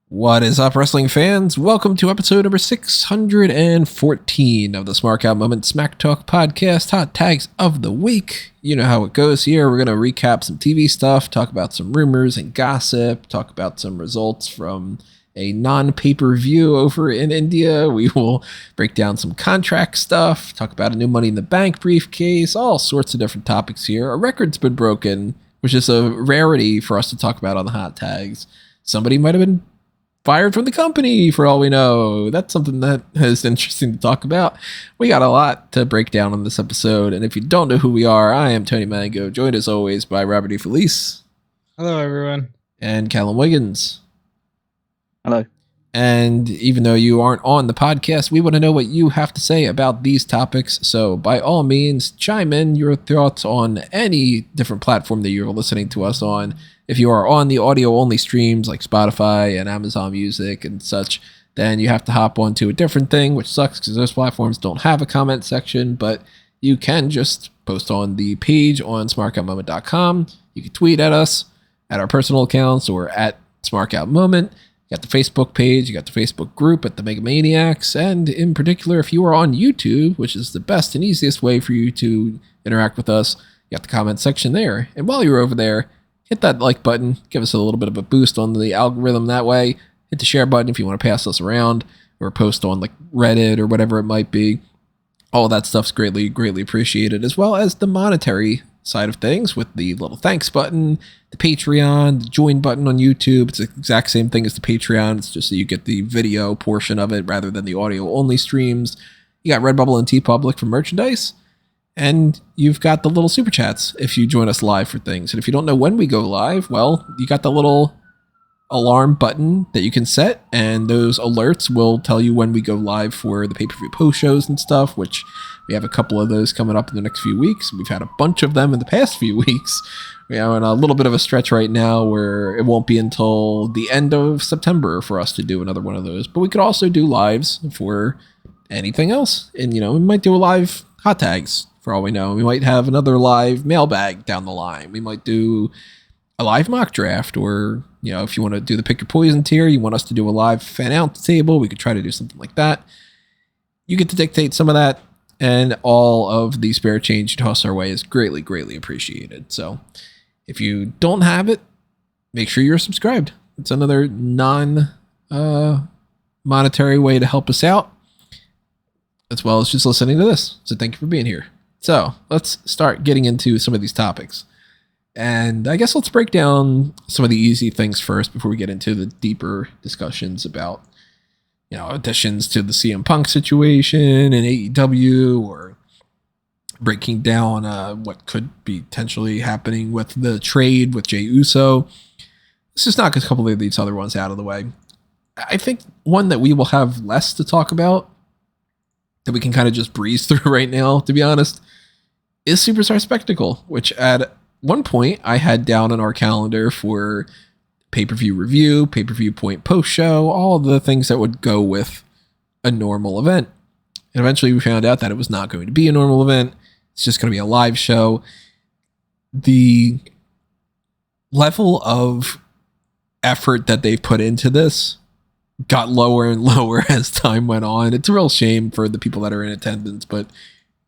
What is up, wrestling fans? Welcome to episode number 614 of the Smark Out Moment Smack Talk podcast, Hot Tags of the Week. You know how it goes here. We're going to recap some TV stuff, talk about some rumors and gossip, talk about some results from a non-pay-per-view over in India. We will break down some contract stuff, talk about a new Money in the Bank briefcase, all sorts of different topics here. A record's been broken, which is a rarity for us to talk about on the Hot Tags. Somebody might have been fired from the company, for all we know. That's something that is interesting to talk about. We got a lot to break down on this episode, and if you don't know who we are, I am Tony Mango, joined as always by Robert E. Felice. Hello, everyone. And Callum Wiggins. Hello. And even though you aren't on the podcast, we want to know what you have to say about these topics. So by all means, chime in your thoughts on any different platform that you're listening to us on. If you are on the audio-only streams like Spotify and Amazon Music and such, then you have to hop onto a different thing, which sucks because those platforms don't have a comment section, but you can just post on the page on smarkoutmoment.com. You can tweet at us, at our personal accounts, or at smarkoutmoment. You got the Facebook page, you got the Facebook group at the Mega Maniacs, and in particular, if you are on YouTube, which is the best and easiest way for you to interact with us, you got the comment section there. And while you're over there, hit that like button, give us a little bit of a boost on the algorithm that way. Hit the share button if you want to pass us around or post on like Reddit or whatever it might be. All that stuff's greatly, greatly appreciated, as well as the monetary side of things with the little thanks button, the Patreon, the join button on YouTube. It's the exact same thing as the Patreon. It's just that you get the video portion of it rather than the audio only streams. You got Redbubble and TeePublic for merchandise. And you've got the little super chats if you join us live for things. And if you don't know when we go live, well, you got the little alarm button that you can set, and those alerts will tell you when we go live for the pay-per-view post shows and stuff, which we have a couple of those coming up in the next few weeks. We've had a bunch of them in the past few weeks. We are in a little bit of a stretch right now where it won't be until the end of September for us to do another one of those. But we could also do lives for anything else. And, we might do a live hot tags. For all we know, we might have another live mailbag down the line. We might do a live mock draft, or, if you want to do the pick your poison tier, you want us to do a live fan out table, we could try to do something like that. You get to dictate some of that, and all of the spare change you toss our way is greatly, greatly appreciated. So if you don't have it, make sure you're subscribed. It's another non-monetary way to help us out, as well as just listening to this. So thank you for being here. So let's start getting into some of these topics. And I guess let's break down some of the easy things first before we get into the deeper discussions about, additions to the CM Punk situation and AEW, or breaking down what could be potentially happening with the trade with Jey Uso. Let's just knock a couple of these other ones out of the way. I think one that we will have less to talk about, that we can kind of just breeze through right now, to be honest, is Superstar Spectacle, which at one point I had down on our calendar for pay-per-view review, pay-per-view point post-show, all the things that would go with a normal event. And eventually we found out that it was not going to be a normal event. It's just going to be a live show. The level of effort that they've put into this got lower and lower as time went on. It's a real shame for the people that are in attendance, but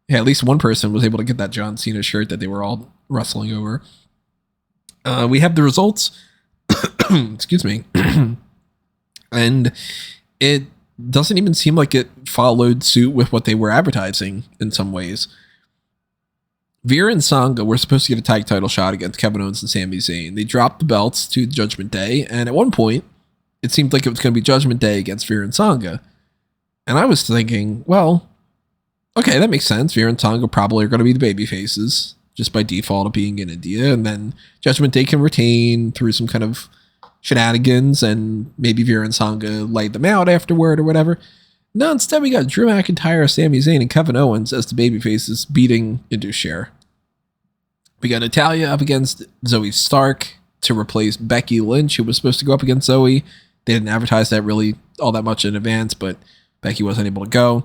yeah, at least one person was able to get that John Cena shirt that they were all wrestling over. We have the results. Excuse me. And it doesn't even seem like it followed suit with what they were advertising in some ways. Veer and Sangha were supposed to get a tag title shot against Kevin Owens and Sami Zayn. They dropped the belts to Judgment Day, and at one point, it seemed like it was going to be Judgment Day against Veer and Sangha. And I was thinking, well, okay, that makes sense. Veer and Sangha probably are going to be the baby faces, just by default of being in India. And then Judgment Day can retain through some kind of shenanigans, and maybe Veer and Sangha laid them out afterward or whatever. No, instead we got Drew McIntyre, Sami Zayn, and Kevin Owens as the baby faces beating Indus Sher. We got Natalya up against Zoe Stark to replace Becky Lynch, who was supposed to go up against Zoe. They didn't advertise that really all that much in advance, but Becky wasn't able to go.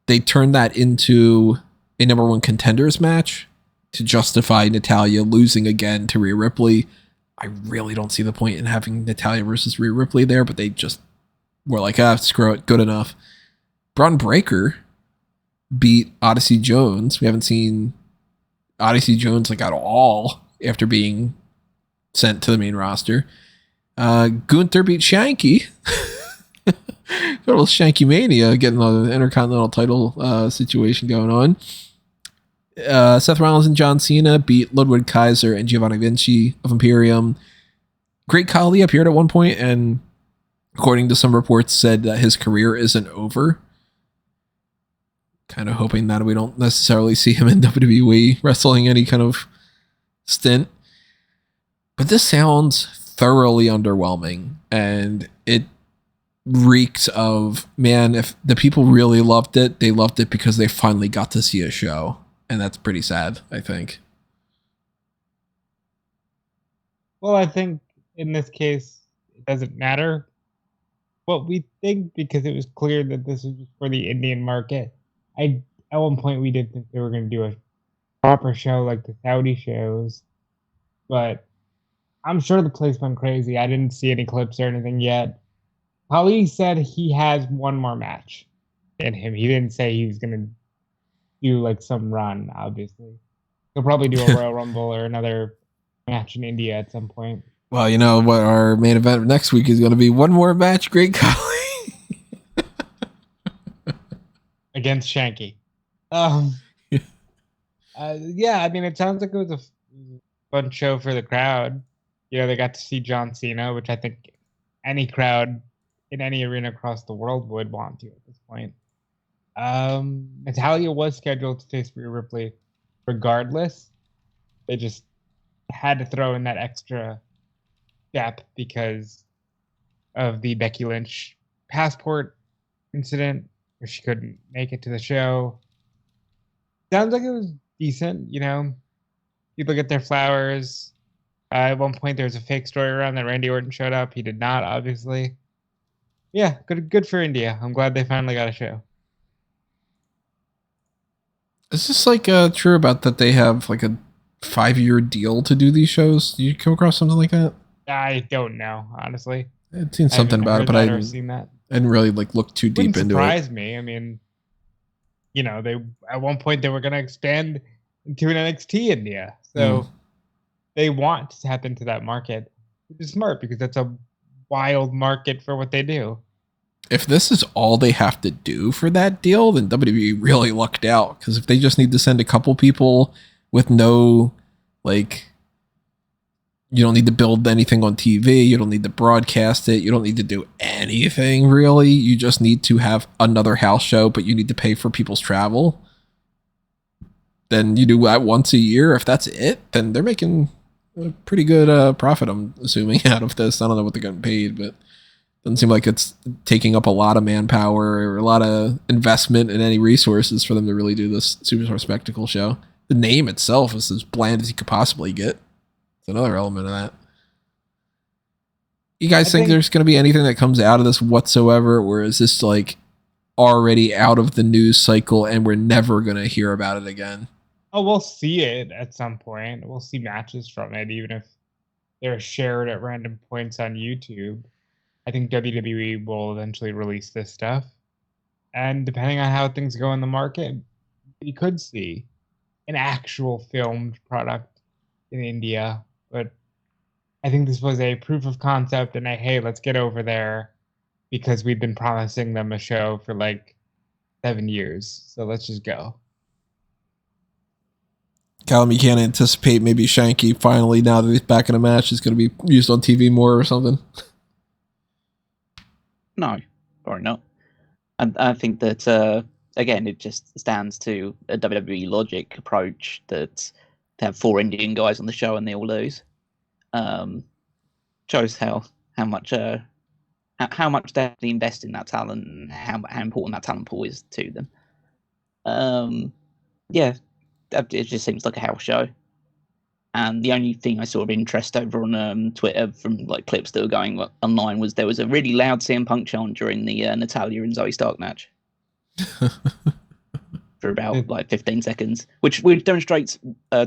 They turned that into a number one contenders match to justify Natalya losing again to Rhea Ripley. I really don't see the point in having Natalya versus Rhea Ripley there, but they just were like, screw it, good enough. Braun Breaker beat Odyssey Jones. We haven't seen Odyssey Jones like at all after being sent to the main roster. Gunther beat Shanky. Total Shanky Mania, getting the Intercontinental title situation going on. Seth Rollins and John Cena beat Ludwig Kaiser and Giovanni Vinci of Imperium. Great Khali appeared at one point and, according to some reports, said that his career isn't over. Kind of hoping that we don't necessarily see him in WWE wrestling any kind of stint. But this sounds thoroughly underwhelming, and it reeks of, man, if the people really loved it, they loved it because they finally got to see a show. And that's pretty sad, I think. Well, I think in this case, it doesn't matter what we think because it was clear that this was for the Indian market. At one point, we did think they were going to do a proper show like the Saudi shows, but I'm sure the place went crazy. I didn't see any clips or anything yet. Ali said he has one more match in him. He didn't say he was going to do like some run, obviously. He'll probably do a Royal Rumble or another match in India at some point. Well, you know what, our main event next week is going to be one more match, Great Khali. Against Shanky. Yeah, I mean, it sounds like it was a fun show for the crowd. You know, they got to see John Cena, which I think any crowd in any arena across the world would want to at this point. Natalya was scheduled to face Rhea Ripley regardless. They just had to throw in that extra step because of the Becky Lynch passport incident where she couldn't make it to the show. Sounds like it was decent, you know. People get their flowers. At one point there was a fake story around that Randy Orton showed up. He did not, obviously. Yeah, good for India. I'm glad they finally got a show. Is this like true about that they have like a 5-year deal to do these shows? Do you come across something like that? I don't know, honestly. I'd seen something about it, but I didn't really like look too deep into it. Surprise me. I mean, you know, they at one point they were going to expand into an NXT India, so they want to tap into that market, which is smart because that's a wild market for what they do. If this is all they have to do for that deal, then WWE really lucked out. Because if they just need to send a couple people with no, like, you don't need to build anything on TV, you don't need to broadcast it, you don't need to do anything really. You just need to have another house show, but you need to pay for people's travel. Then you do that once a year. If that's it, then they're making a pretty good profit, I'm assuming, out of this. I don't know what they're getting paid, but doesn't seem like it's taking up a lot of manpower or a lot of investment in any resources for them to really do this Superstar Spectacle show. The name itself is as bland as you could possibly get. It's another element of that. You guys think there's going to be anything that comes out of this whatsoever, or is this like already out of the news cycle and we're never going to hear about it again? Oh, we'll see it at some point. We'll see matches from it, even if they're shared at random points on YouTube. I think WWE will eventually release this stuff. And depending on how things go in the market, you could see an actual filmed product in India. But I think this was a proof of concept and hey, let's get over there because we've been promising them a show for like 7 years. So let's just go. Callum, you can't anticipate maybe Shanky finally, now that he's back in a match, is going to be used on TV more or something? No, probably not. I think that, again, it just stands to a WWE logic approach that they have 4 Indian guys on the show and they all lose. Shows how much they have to invest in that talent and how important that talent pool is to them. Yeah, it just seems like a house show. And the only thing I saw of interest over on Twitter from like clips that were going online was there was a really loud CM Punk chant during the Natalya and Zoe Stark match. for about like 15 seconds, which demonstrates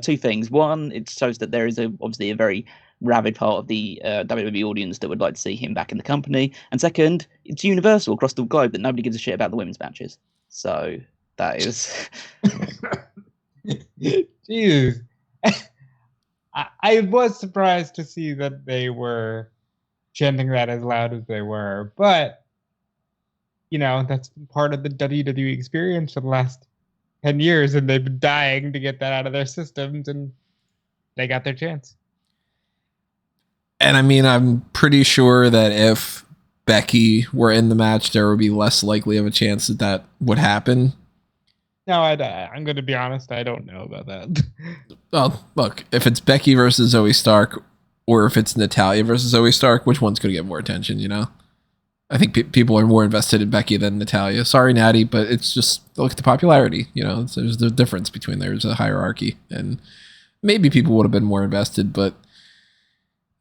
two things. One, it shows that there is obviously a very rabid part of the WWE audience that would like to see him back in the company. And second, it's universal across the globe that nobody gives a shit about the women's matches. So that is... Jeez. I was surprised to see that they were chanting that as loud as they were, but that's been part of the WWE experience for the last 10 years, and they've been dying to get that out of their systems, and they got their chance. And I mean, I'm pretty sure that if Becky were in the match, there would be less likely of a chance that would happen. No, I'm going to be honest. I don't know about that. Well, look, if it's Becky versus Zoe Stark, or if it's Natalya versus Zoe Stark, which one's going to get more attention, I think people are more invested in Becky than Natalya. Sorry, Natty, but it's just, look at the popularity. There's the difference between there's a hierarchy, and maybe people would have been more invested, but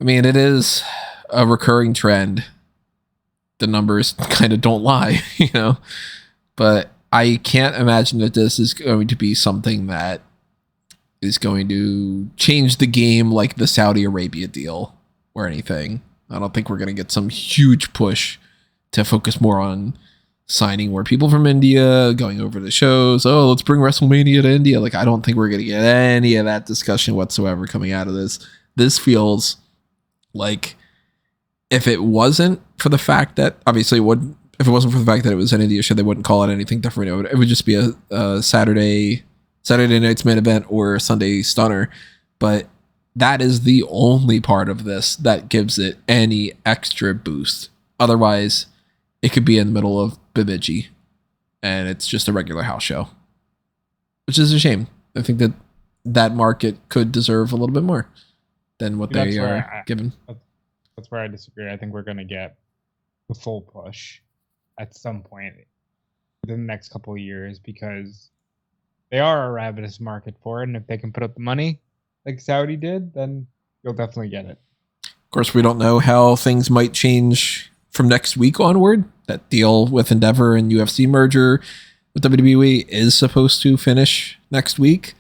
I mean, it is a recurring trend. The numbers kind of don't lie, but I can't imagine that this is going to be something that is going to change the game like the Saudi Arabia deal or anything. I don't think we're going to get some huge push to focus more on signing more people from India, going over to shows. Oh, let's bring WrestleMania to India. Like, I don't think we're going to get any of that discussion whatsoever coming out of this. This feels like if it wasn't for the fact that, obviously, if it wasn't for the fact that it was an India show, they wouldn't call it anything different. It would just be a Saturday night's main event or Sunday stunner. But that is the only part of this that gives it any extra boost. Otherwise, it could be in the middle of Bemidji, and it's just a regular house show, which is a shame. I think that market could deserve a little bit more than what they are given. That's where I disagree. I think we're going to get the full push at some point within the next couple of years, because they are a ravenous market for it, and if they can put up the money like Saudi did, then you'll definitely get it. Of course, we don't know how things might change from next week onward. That deal with Endeavor and UFC merger with WWE is supposed to finish next week.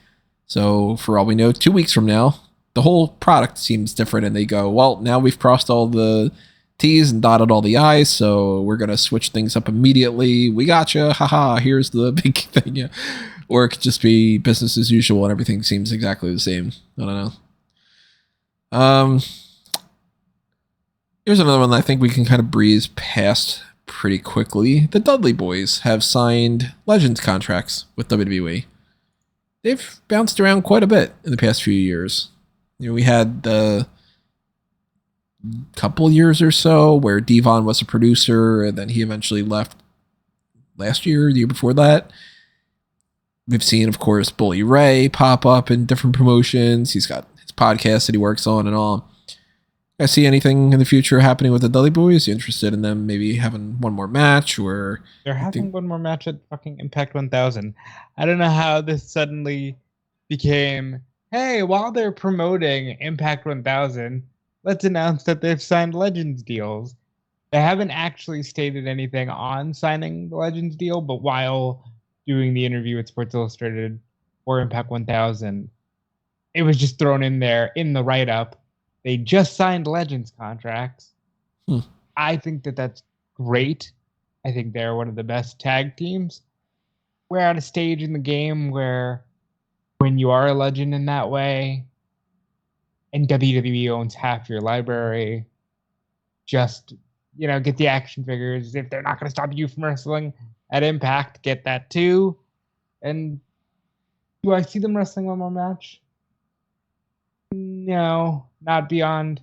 So for all we know, 2 weeks from now, the whole product seems different, and they go, well, now we've crossed all the T's and dotted all the I's, so we're going to switch things up immediately. We gotcha. Haha, here's the big thing. Yeah. Or it could just be business as usual and everything seems exactly the same. I don't know. Here's another one that I think we can kind of breeze past pretty quickly. The Dudley Boyz have signed Legends contracts with WWE. They've bounced around quite a bit in the past few years. We had the couple years or so where Devon was a producer, and then he eventually left last year, the year before that. We've seen, of course, Bully Ray pop up in different promotions. He's got his podcast that he works on and all. I see anything in the future happening with the Dudley Boyz? You interested in them maybe having one more match? Or they're having one more match at fucking Impact 1000. I don't know how this suddenly became, hey, while they're promoting Impact 1000, let's announce that they've signed Legends deals. They haven't actually stated anything on signing the Legends deal, but while doing the interview with Sports Illustrated for Impact 1000, it was just thrown in there in the write-up. They just signed Legends contracts. I think that that's great. I think they're one of the best tag teams. We're at a stage in the game where when you are a legend in that way, and WWE owns half your library, just, get the action figures. If they're not going to stop you from wrestling at Impact, get that too. And do I see them wrestling one more match? No, not beyond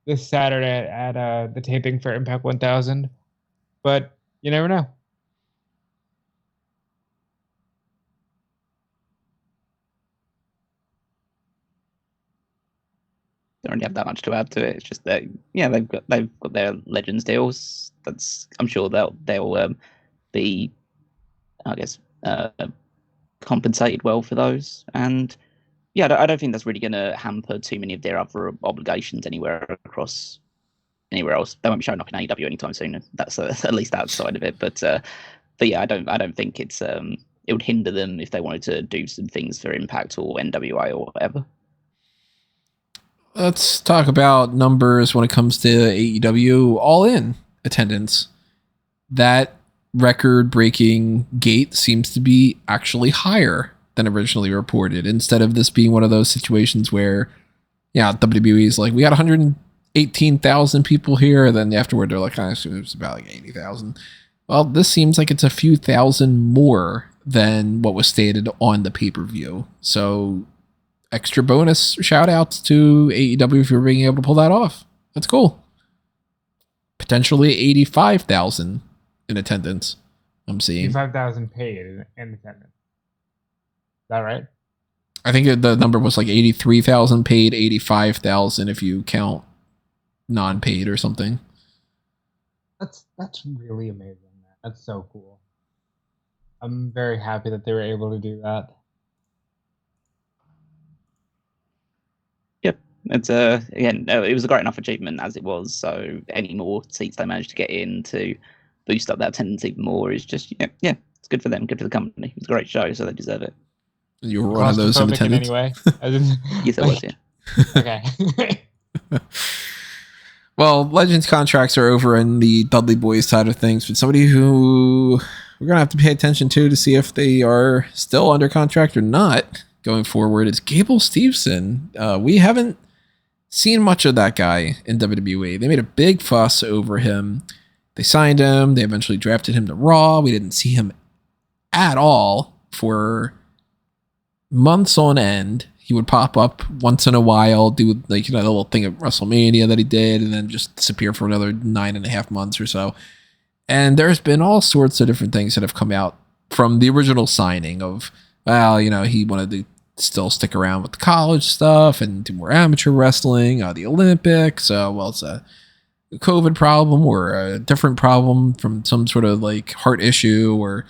this Saturday at the taping for Impact 1000. But you never know. Don't really have that much to add to it. It's just that, they've got their Legends deals. I'm sure they'll be, I guess, compensated well for those. And I don't think that's really going to hamper too many of their other obligations anywhere else. They won't be showing up in AEW anytime soon. That's at least that side of it. But I don't think it's it would hinder them if they wanted to do some things for Impact or NWA or whatever. Let's talk about numbers when it comes to AEW All In attendance. That record-breaking gate seems to be actually higher than originally reported, instead of this being one of those situations where, WWE is like, we got 118,000 people here, then afterward they're like, I assume it was about like 80,000. Well, this seems like it's a few thousand more than what was stated on the pay-per-view. So extra bonus shout outs to AEW for being able to pull that off. That's cool. Potentially 85,000 in attendance, I'm seeing. 85,000 paid in attendance. Is that right? I think the number was like 83,000 paid, 85,000 if you count non-paid or something. That's really amazing, man. That's so cool. I'm very happy that they were able to do that. Yep, it's again, it was a great enough achievement as it was. So any more seats they managed to get in to boost up that attendance even more is just it's good for them, good for the company. It's a great show, so they deserve it. You were one of those in attendance. Anyway. Yes, it was. Yeah. Okay. Well, Legends contracts are over in the Dudley Boyz side of things, but somebody who we're going to have to pay attention to see if they are still under contract or not going forward is Gable Steveson. We haven't seen much of that guy in WWE. They made a big fuss over him. They signed him. They eventually drafted him to Raw. We didn't see him at all for months on end. He would pop up once in a while, do the little thing at WrestleMania that he did, and then just disappear for another 9.5 months or so. And there's been all sorts of different things that have come out from the original signing of, he wanted to still stick around with the college stuff and do more amateur wrestling, the Olympics. It's a COVID problem or a different problem from some sort of like heart issue or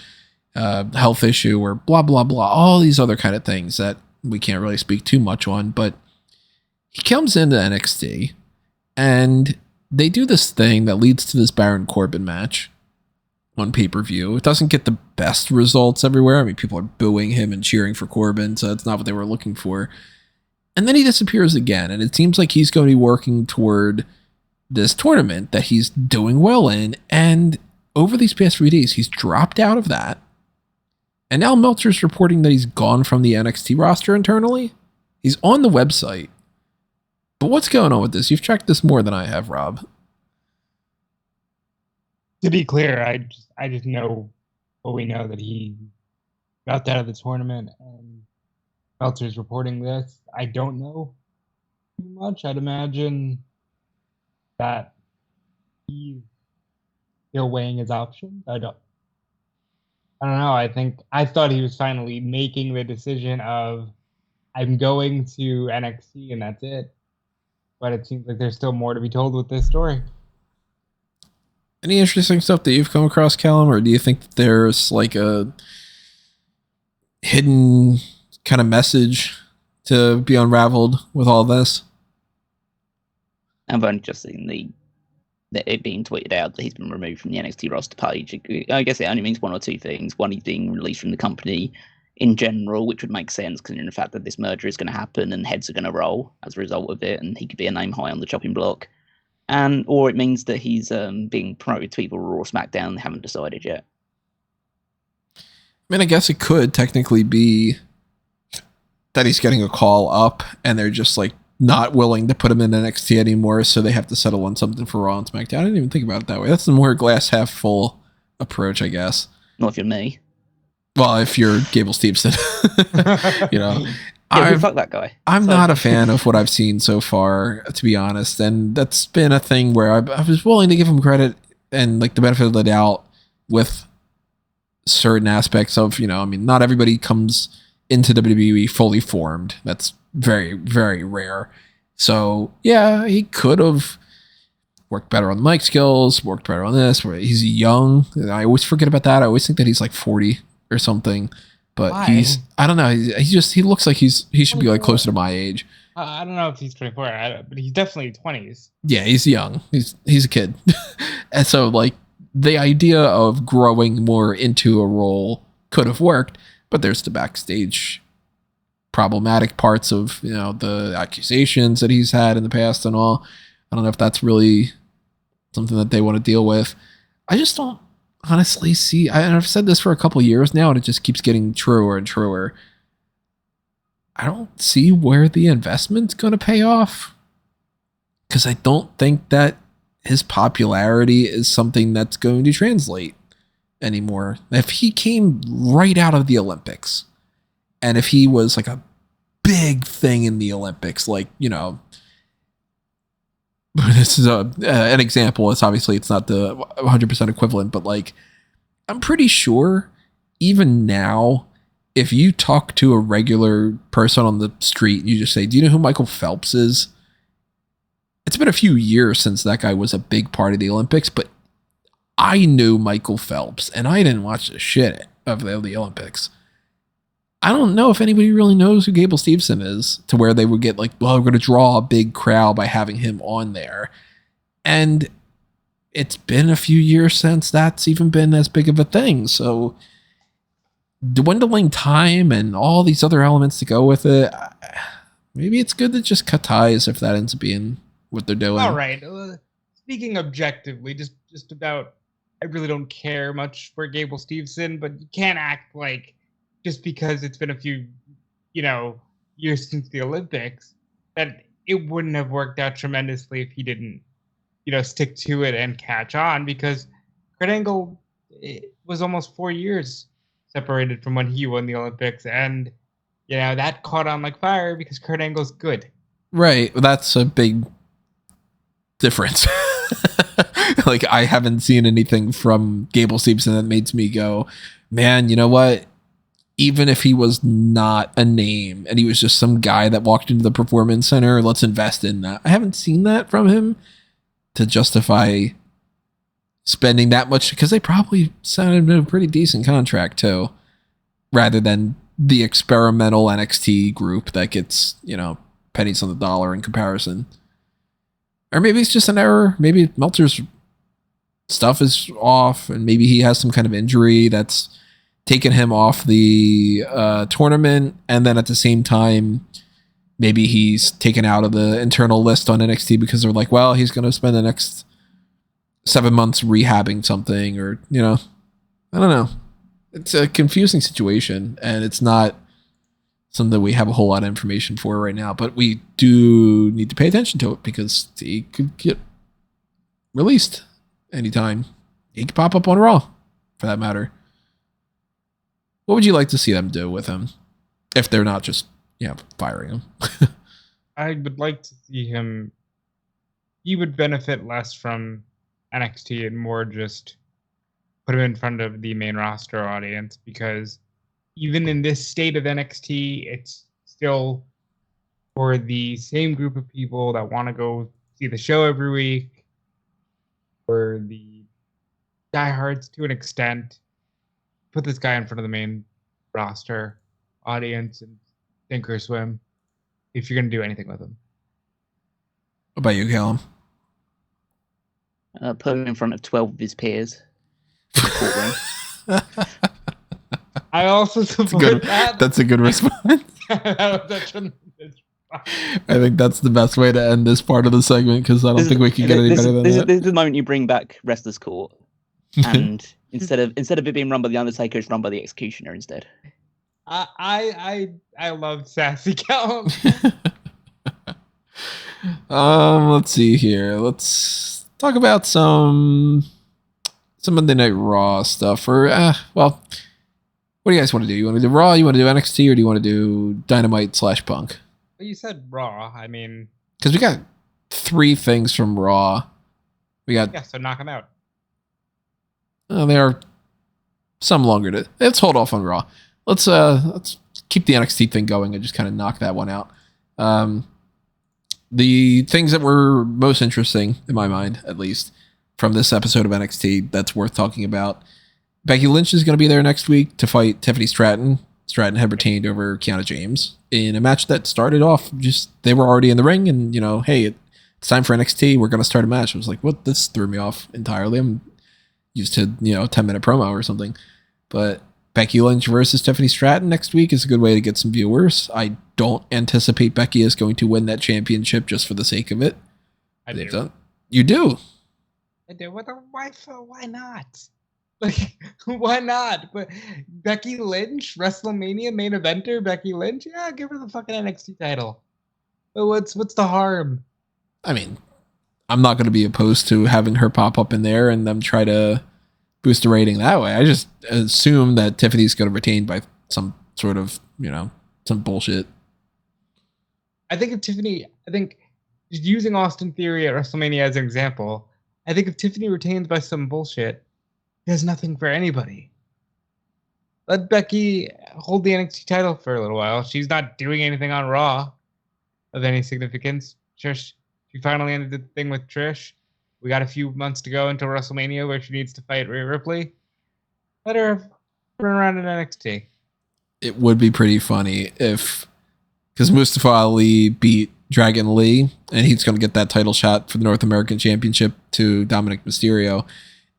health issue or blah, blah, blah. All these other kind of things that we can't really speak too much on, but he comes into NXT and they do this thing that leads to this Baron Corbin match on pay-per-view. It doesn't get the best results everywhere. I mean, people are booing him and cheering for Corbin, so it's not what they were looking for. And then he disappears again, and it seems like he's going to be working toward this tournament that he's doing well in, and over these past few days, he's dropped out of that. And now Meltzer's reporting that he's gone from the NXT roster internally. He's on the website. But what's going on with this? You've tracked this more than I have, Rob. To be clear, I just know what we know, that he got out of the tournament, and Meltzer's reporting this. I don't know too much. I'd imagine that he's still weighing his options. I don't know. I thought he was finally making the decision of, I'm going to NXT and that's it. But it seems like there's still more to be told with this story. Any interesting stuff that you've come across, Callum, or do you think that there's like a hidden kind of message to be unraveled with all this? I've only just seen it being tweeted out that he's been removed from the NXT roster page. I guess it only means one or two things. One, he's being released from the company in general, which would make sense considering the fact that this merger is going to happen and heads are going to roll as a result of it, and he could be a name high on the chopping block. Or it means that he's being promoted to either Raw or SmackDown and haven't decided yet. I mean, I guess it could technically be that he's getting a call up and they're just like not willing to put him in NXT anymore, so they have to settle on something for Raw and SmackDown. I didn't even think about it that way. That's the more glass half full approach, I guess. Not if you're me. Well, if you're Gable Steveson. Fuck that guy. I'm not a fan of what I've seen so far, to be honest, and that's been a thing where I was willing to give him credit and like the benefit of the doubt with certain aspects of, not everybody comes into WWE fully formed. That's very, very rare. So yeah, he could have worked better on the mic skills, worked better on this. Where he's young. I always forget about that. I always think that he's like 40 or something. But Why? I don't know. He looks like he should be like closer to my age. I don't know if he's 24, but he's definitely 20s. Yeah, he's young. He's a kid. And so like the idea of growing more into a role could have worked, but there's the backstage problematic parts of, the accusations that he's had in the past and all. I don't know if that's really something that they want to deal with. I just don't honestly see, I've said this for a couple of years now, and it just keeps getting truer and truer. I don't see where the investment's going to pay off, because I don't think that his popularity is something that's going to translate anymore. If he came right out of the Olympics, and if he was like a big thing in the Olympics, like, this is an example. It's obviously it's not the 100% equivalent, but like, I'm pretty sure even now, if you talk to a regular person on the street, you just say, do you know who Michael Phelps is? It's been a few years since that guy was a big part of the Olympics, but I knew Michael Phelps, and I didn't watch the shit of the Olympics. I don't know if anybody really knows who Gable Steveson is, to where they would get like, well, we're going to draw a big crowd by having him on there. And it's been a few years since that's even been as big of a thing. So dwindling time and all these other elements to go with it, maybe it's good to just cut ties if that ends up being what they're doing. All right. Speaking objectively, just about, I really don't care much for Gable Steveson, but you can't act like just because it's been a few, years since the Olympics, that it wouldn't have worked out tremendously if he didn't, stick to it and catch on, because Kurt Angle, it was almost 4 years separated from when he won the Olympics, and that caught on like fire because Kurt Angle's good. Right. That's a big difference. Like, I haven't seen anything from Gable Steveson that makes me go, man, you know what? Even if he was not a name and he was just some guy that walked into the performance center, let's invest in that. I haven't seen that from him to justify spending that much, because they probably sounded a pretty decent contract too, rather than the experimental NXT group that gets, pennies on the dollar in comparison. Or maybe it's just an error. Maybe Meltzer's stuff is off, and maybe he has some kind of injury that's taken him off the tournament, and then at the same time, maybe he's taken out of the internal list on NXT because they're like, well, he's going to spend the next 7 months rehabbing something, or, I don't know. It's a confusing situation, and it's not something that we have a whole lot of information for right now, but we do need to pay attention to it, because he could get released anytime. He could pop up on Raw, for that matter. What would you like to see them do with him, if they're not just, firing him? I would like to see him. He would benefit less from NXT and more just put him in front of the main roster audience, because even in this state of NXT, it's still for the same group of people that want to go see the show every week, for the diehards to an extent. Put this guy in front of the main roster audience and sink or swim, if you're going to do anything with him. What about you, Callum? Put him in front of 12 of his peers. I also support that. That's a good response. I think that's the best way to end this part of the segment, because I don't think we can get any better than that. This is the moment you bring back Wrestler's Court, and instead of it being run by the Undertaker, it's run by the Executioner instead. I love Sassy Callum. Let's see here. Let's talk about some Monday Night Raw stuff. Or what do you guys want to do? You want to do Raw? You want to do NXT? Or do you want to do Dynamite / Punk? Well, you said Raw. I mean, because we got 3 things from Raw. So knock them out. There are some longer. Let's hold off on Raw. Let's keep the NXT thing going and just kind of knock that one out. The things that were most interesting, in my mind, at least, from this episode of NXT that's worth talking about. Becky Lynch is going to be there next week to fight Tiffany Stratton. Stratton had retained over Kiana James in a match that started off just, they were already in the ring, and, hey, it's time for NXT. We're going to start a match. I was like, what? This threw me off entirely. I'm used to, 10-minute promo or something. But Becky Lynch versus Tiffany Stratton next week is a good way to get some viewers. I don't anticipate Becky is going to win that championship just for the sake of it. I do. You do? I do. Why not? Like, why not? But Becky Lynch, WrestleMania main eventer, Becky Lynch, yeah, give her the fucking NXT title. But what's the harm? I mean, I'm not going to be opposed to having her pop up in there and them try to boost the rating that way. I just assume that Tiffany's going to retain by some sort of, some bullshit. I think just using Austin Theory at WrestleMania as an example, I think if Tiffany retains by some bullshit, there's nothing for anybody. Let Becky hold the NXT title for a little while. She's not doing anything on Raw of any significance. Trish, she finally ended the thing with Trish. We got a few months to go until WrestleMania where she needs to fight Rhea Ripley. Let her run around in NXT. It would be pretty funny because Mustafa Ali beat Dragon Lee, and he's going to get that title shot for the North American Championship to Dominic Mysterio.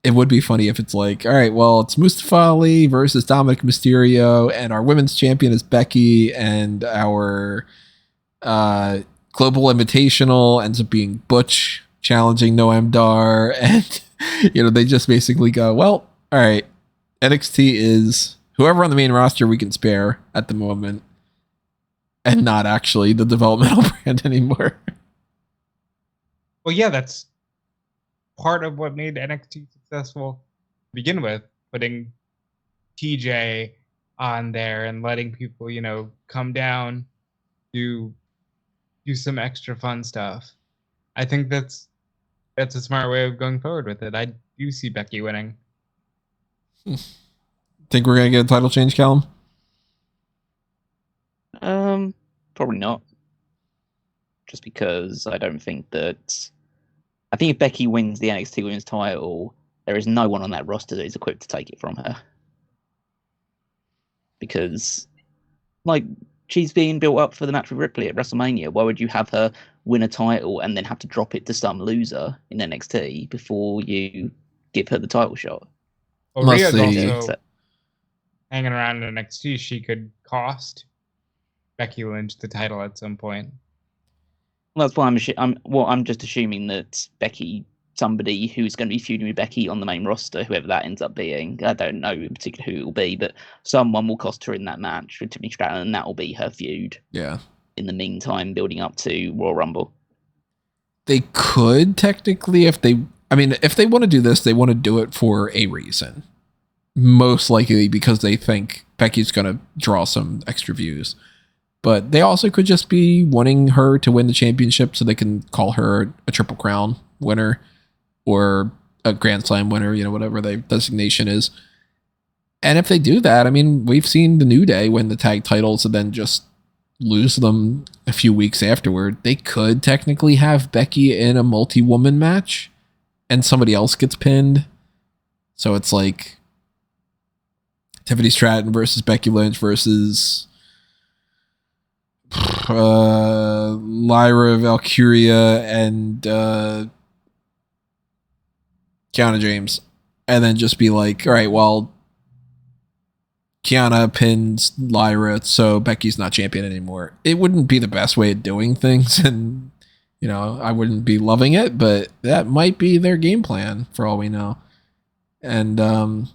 It would be funny if it's like, all right, well, it's Mustafa Ali versus Dominic Mysterio, and our women's champion is Becky, and our Global Invitational ends up being Butch challenging Noam Dar, and they just basically go, well, all right, NXT is whoever on the main roster we can spare at the moment, and not actually the developmental brand anymore. Well, yeah, that's part of what made NXT successful to begin with, putting TJ on there and letting people, come down, do some extra fun stuff. I think that's a smart way of going forward with it. I do see Becky winning. Think we're going to get a title change, Callum? Probably not. Just because I don't think that... I think if Becky wins the NXT Women's title, there is no one on that roster that is equipped to take it from her. Because, she's being built up for the match with Ripley at WrestleMania. Why would you have her win a title and then have to drop it to some loser in NXT before you give her the title shot? Well, Rhea's also hanging around in NXT. She could cost Becky Lynch the title at some point. Well, that's why I'm just assuming that Becky, somebody who's going to be feuding with Becky on the main roster, whoever that ends up being, I don't know in particular who it will be, but someone will cost her in that match with Tiffany Stratton, and that will be her feud. Yeah. In the meantime, building up to Royal Rumble. They could technically, if they want to do this, they want to do it for a reason. Most likely because they think Becky's going to draw some extra views. But they also could just be wanting her to win the championship so they can call her a Triple Crown winner or a Grand Slam winner, whatever the designation is. And if they do that, we've seen the New Day win the tag titles and then just lose them a few weeks afterward. They could technically have Becky in a multi-woman match and somebody else gets pinned. So it's like Tiffany Stratton versus Becky Lynch versus Lyra Valkyria and Kiana James, and then just be like, all right, well, Kiana pins Lyra, so Becky's not champion anymore. It wouldn't be the best way of doing things, and I wouldn't be loving it, but that might be their game plan for all we know. And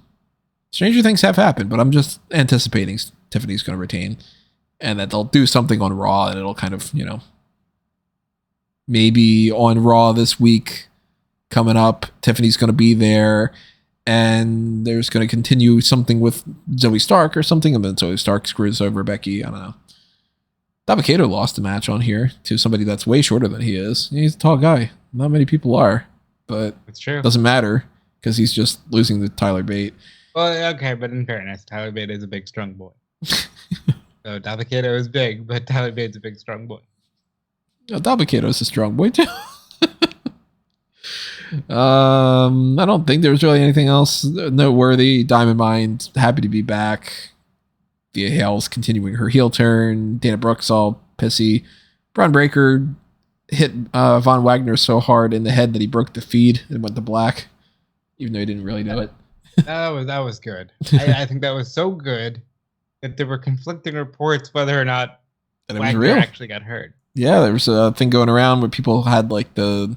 stranger things have happened, but I'm just anticipating Tiffany's going to retain. And that they'll do something on Raw, and it'll kind of, maybe on Raw this week coming up, Tiffany's going to be there, and there's going to continue something with Zoe Stark or something, and then Zoe Stark screws over Becky. I don't know. Dabba-Kato lost a match on here to somebody that's way shorter than he is. He's a tall guy. Not many people are, but it's true. It doesn't matter because he's just losing to Tyler Bate. Well, okay, but in fairness, Tyler Bate is a big, strong boy. So Dabba-Kato is big, but Tyler Bate's a big, strong boy. Oh, Dabba-Kato's a strong boy too. I don't think there's really anything else noteworthy. Diamond Mine's happy to be back. Thea Hale's continuing her heel turn. Dana Brooks all pissy. Braun Breaker hit Von Wagner so hard in the head that he broke the feed and went to black, even though he didn't really know it. That was good. I think that was so good that there were conflicting reports whether or not And it was Wagner real. actually got hurt. Yeah, there was a thing going around where people had like the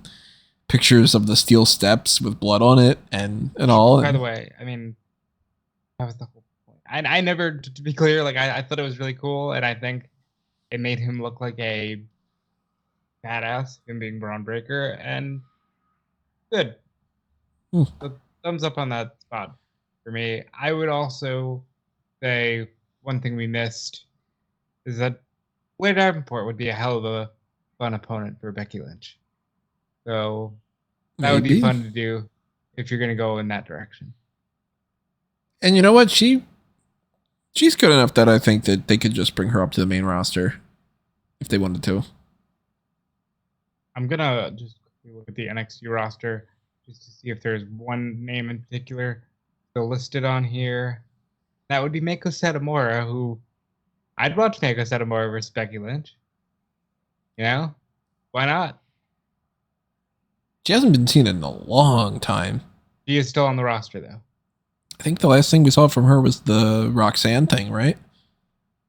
pictures of the steel steps with blood on it and all. By the way, I mean, that was the whole point. I never, to be clear, like I thought it was really cool, and I think it made him look like a badass, him being Braun Breaker, and good. So, thumbs up on that spot for me. I would also say one thing we missed is that Wade Davenport would be a hell of a fun opponent for Becky Lynch. So that would be fun to do if you're going to go in that direction. And you know what? She's good enough that I think that they could just bring her up to the main roster if they wanted to. I'm going to just quickly look at the NXT roster just to see if there's one name in particular still listed on here. That would be Meiko Satomura, who I'd watch Meiko Satomura versus Becky Lynch. You know? Why not? She hasn't been seen in a long time. She is still on the roster, though. I think the last thing we saw from her was the Roxanne thing, right?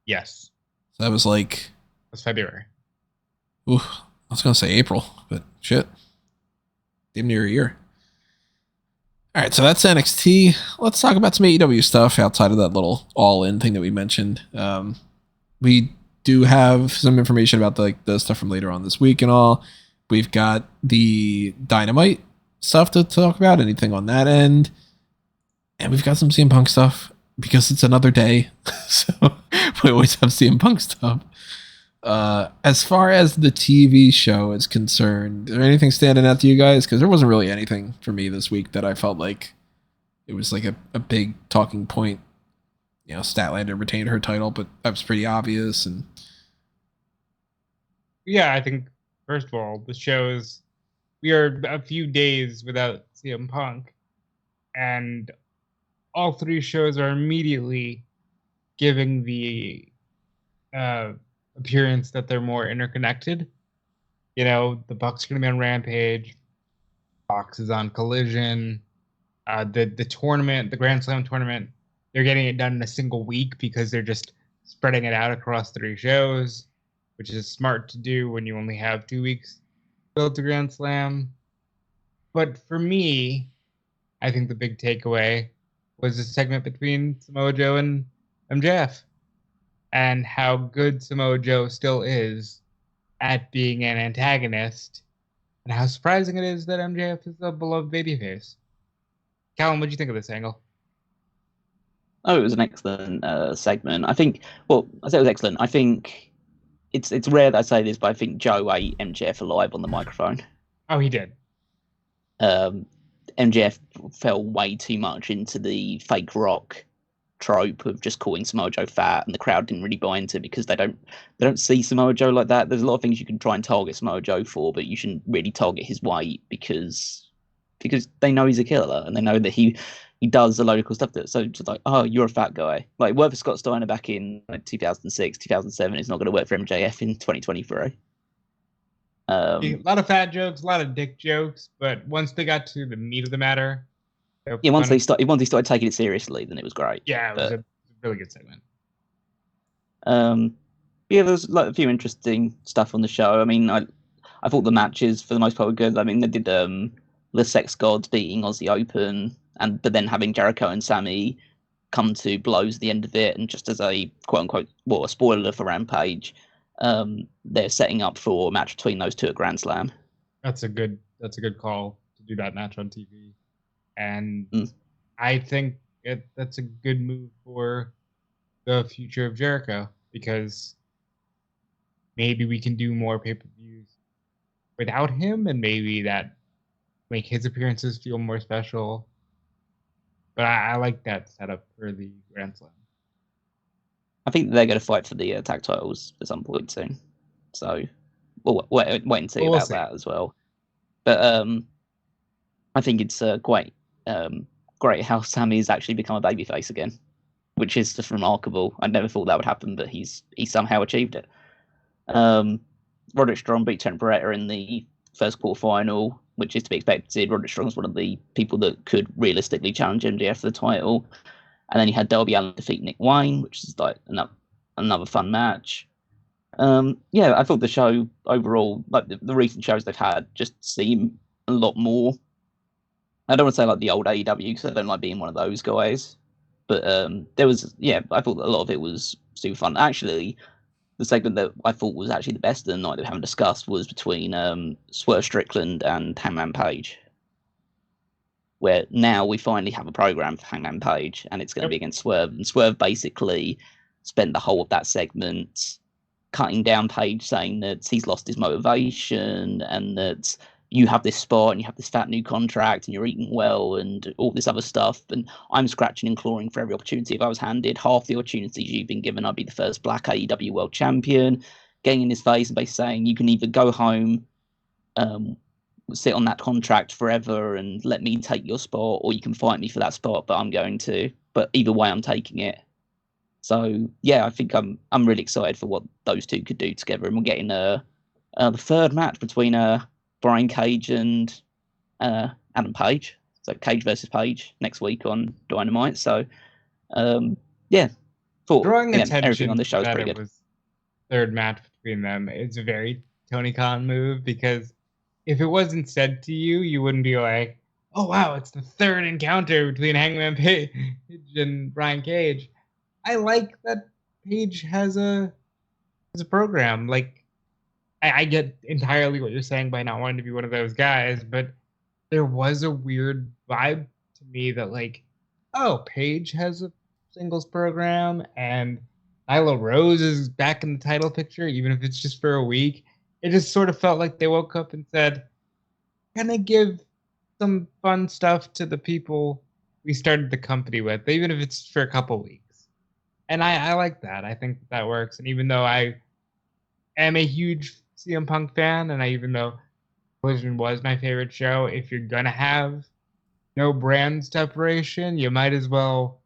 Yes. So that was like... It was February. Ooh, I was going to say April, but shit. Damn near a year. All right, so that's NXT. Let's talk about some AEW stuff outside of that little all-in thing that we mentioned. We do have some information about the stuff from later on this week and all. We've got the Dynamite stuff to talk about, anything on that end. And we've got some CM Punk stuff because it's another day. So we always have CM Punk stuff. As far as the TV show is concerned, is there anything standing out to you guys? Because there wasn't really anything for me this week that I felt like it was like a big talking point. You know, Statlander retained her title, but that was pretty obvious. And yeah, I think, first of all, the shows, we are a few days without CM Punk, and all three shows are immediately giving the appearance that they're more interconnected. You know, the Bucks are going to be on Rampage, Fox is on Collision, the tournament, the Grand Slam tournament, they're getting it done in a single week because they're just spreading it out across three shows, which is smart to do when you only have 2 weeks built to Grand Slam. But for me, I think the big takeaway was the segment between Samoa Joe and MJF, and how good Samoa Joe still is at being an antagonist, and how surprising it is that MJF is a beloved babyface. Callum, what do you think of this angle? Oh, it was an excellent segment. I think, well, I say it was excellent. I think it's rare that I say this, but I think Joe ate MJF alive on the microphone. Oh, he did. MJF fell way too much into the fake rock trope of just calling Samoa Joe fat, and the crowd didn't really buy into it because they don't see Samoa Joe like that. There's a lot of things you can try and target Samoa Joe for, but you shouldn't really target his weight because they know he's a killer and they know that he does a load of cool stuff. So just like, oh, you're a fat guy. Like, worked for Scott Steiner back in 2006, 2007. It's not going to work for MJF in 2023. A lot of fat jokes, a lot of dick jokes, but once they got to the meat of the matter, yeah, once they started taking it seriously, then it was great. Yeah, it was a really good segment. Yeah, there's like a few interesting stuff on the show. I mean, I thought the matches for the most part were good. I mean, they did the Sex Gods beating Aussie Open, but then having Jericho and Sammy come to blows at the end of it, and just as a quote unquote, well, a spoiler for Rampage, they're setting up for a match between those two at Grand Slam. That's a good call to do that match on TV, and I think that's a good move for the future of Jericho, because maybe we can do more pay-per-views without him, and maybe that make his appearances feel more special. But I like that setup for the Grand Slam. I think they're going to fight for the tag titles at some point soon. So we'll wait and see about that as well. But I think it's quite great how Sammy's actually become a babyface again, which is just remarkable. I never thought that would happen, but he somehow achieved it. Roderick Strong beat Trent Beretta in the first quarterfinal. which is to be expected. Roderick Strong's one of the people that could realistically challenge MJF for the title. And then you had Darby Allin defeat Nick Wayne, which is like another fun match. Yeah, I thought the show overall, like the recent shows they've had, just seem a lot more. I don't want to say like the old AEW because I don't like being one of those guys. But there was, yeah, I thought that a lot of it was super fun. Actually, the segment that I thought was actually the best of the night that we haven't discussed was between Swerve Strickland and Hangman Page, where now we finally have a program for Hangman Page, and it's going to be against Swerve. And Swerve basically spent the whole of that segment cutting down Page, saying that he's lost his motivation and that you have this spot and you have this fat new contract and you're eating well and all this other stuff. And I'm scratching and clawing for every opportunity. If I was handed half the opportunities you've been given, I'd be the first black AEW world champion. Getting in his face and basically saying you can either go home, sit on that contract forever and let me take your spot, or you can fight me for that spot, but I'm going to. But either way, I'm taking it. So yeah, I think I'm really excited for what those two could do together. And we're getting the third match between Brian Cage and Adam Page. So Cage versus Page next week on Dynamite. So yeah, Drawing attention everything on this show is pretty good. It was third match between them. It's a very Tony Khan move, because if it wasn't said to you, you wouldn't be like, oh wow, it's the third encounter between Hangman Page and Brian Cage. I like that Page has a program. Like, I get entirely what you're saying by not wanting to be one of those guys, but there was a weird vibe to me that, like, oh, Page has a singles program and Nyla Rose is back in the title picture, even if it's just for a week. It just sort of felt like they woke up and said, can I give some fun stuff to the people we started the company with, even if it's for a couple weeks? And I like that. I think that works. And even though I am a huge CM Punk fan, and even though Collision was my favorite show, if you're going to have no brand separation, you might as well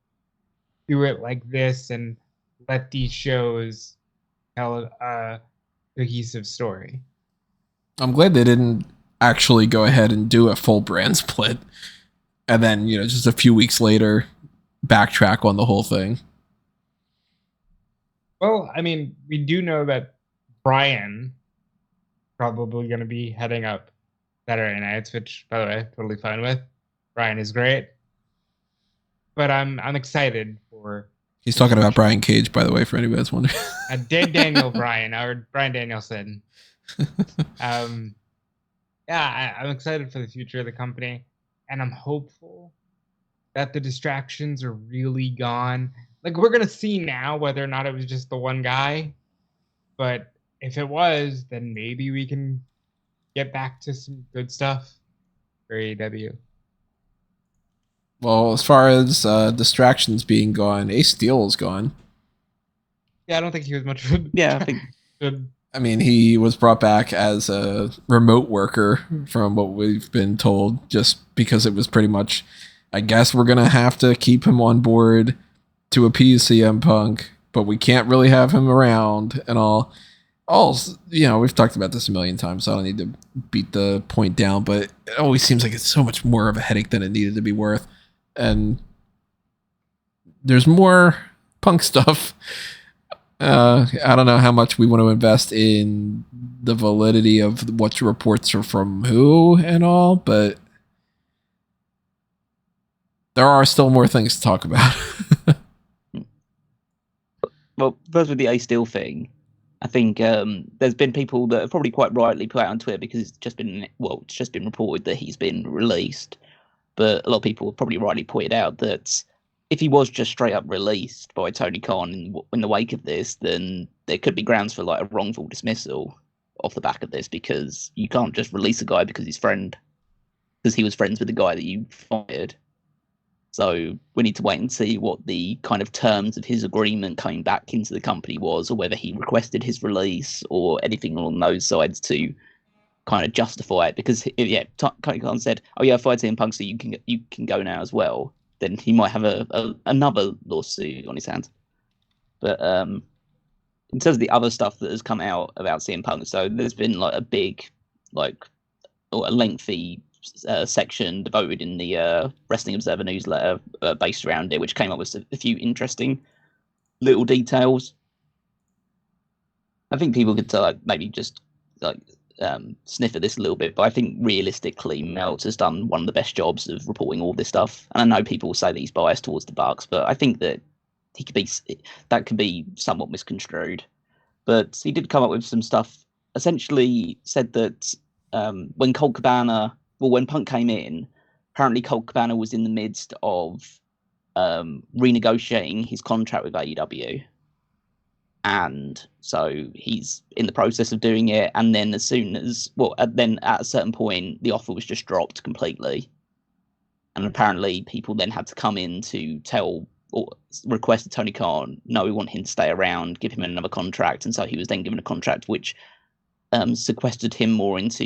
do it like this and let these shows tell a cohesive story. I'm glad they didn't actually go ahead and do a full brand split and then, just a few weeks later backtrack on the whole thing. Well, I mean, we do know that Brian probably going to be heading up Saturday nights, which, by the way, totally fine with. Brian is great. But I'm excited for... He's talking about Brian Cage, by the way, for anybody that's wondering. Daniel Bryan, or Brian Danielson. I'm excited for the future of the company, and I'm hopeful that the distractions are really gone. Like, we're going to see now whether or not it was just the one guy, but if it was, then maybe we can get back to some good stuff for AEW. Well, as far as distractions being gone, Ace Steel is gone. Yeah, I don't think he was much of a... Yeah, I think... I mean, he was brought back as a remote worker from what we've been told, just because it was pretty much, I guess we're going to have to keep him on board to appease CM Punk, but we can't really have him around and all. We've talked about this a million times, so I don't need to beat the point down, but it always seems like it's so much more of a headache than it needed to be worth. And there's more Punk stuff. I don't know how much we want to invest in the validity of what reports are from who and all, but there are still more things to talk about. Well, first with the Ace Steel thing, I think there's been people that have probably quite rightly put out on Twitter because it's just been reported that he's been released. But a lot of people have probably rightly pointed out that if he was just straight up released by Tony Khan in the wake of this, then there could be grounds for like a wrongful dismissal off the back of this, because you can't just release a guy because he was friends with the guy that you fired. So we need to wait and see what the kind of terms of his agreement coming back into the company was, or whether he requested his release or anything along those sides to kind of justify it. Because Tony Khan said, "Oh yeah, I fired CM Punk, so you can go now as well." Then he might have another lawsuit on his hands. But in terms of the other stuff that has come out about CM Punk, so there's been like a big or a lengthy section devoted in the Wrestling Observer newsletter based around it, which came up with a few interesting little details. I think people could maybe just sniff at this a little bit, but I think realistically, Meltzer's done one of the best jobs of reporting all this stuff. And I know people say that he's biased towards the Bucks, but I think that that could be somewhat misconstrued. But he did come up with some stuff. Essentially, said that when when Punk came in, apparently Colt Cabana was in the midst of renegotiating his contract with AEW. And so he's in the process of doing it. And then then at a certain point, the offer was just dropped completely. And apparently people then had to come in to tell or request Tony Khan, no, we want him to stay around, give him another contract. And so he was then given a contract which sequestered him more into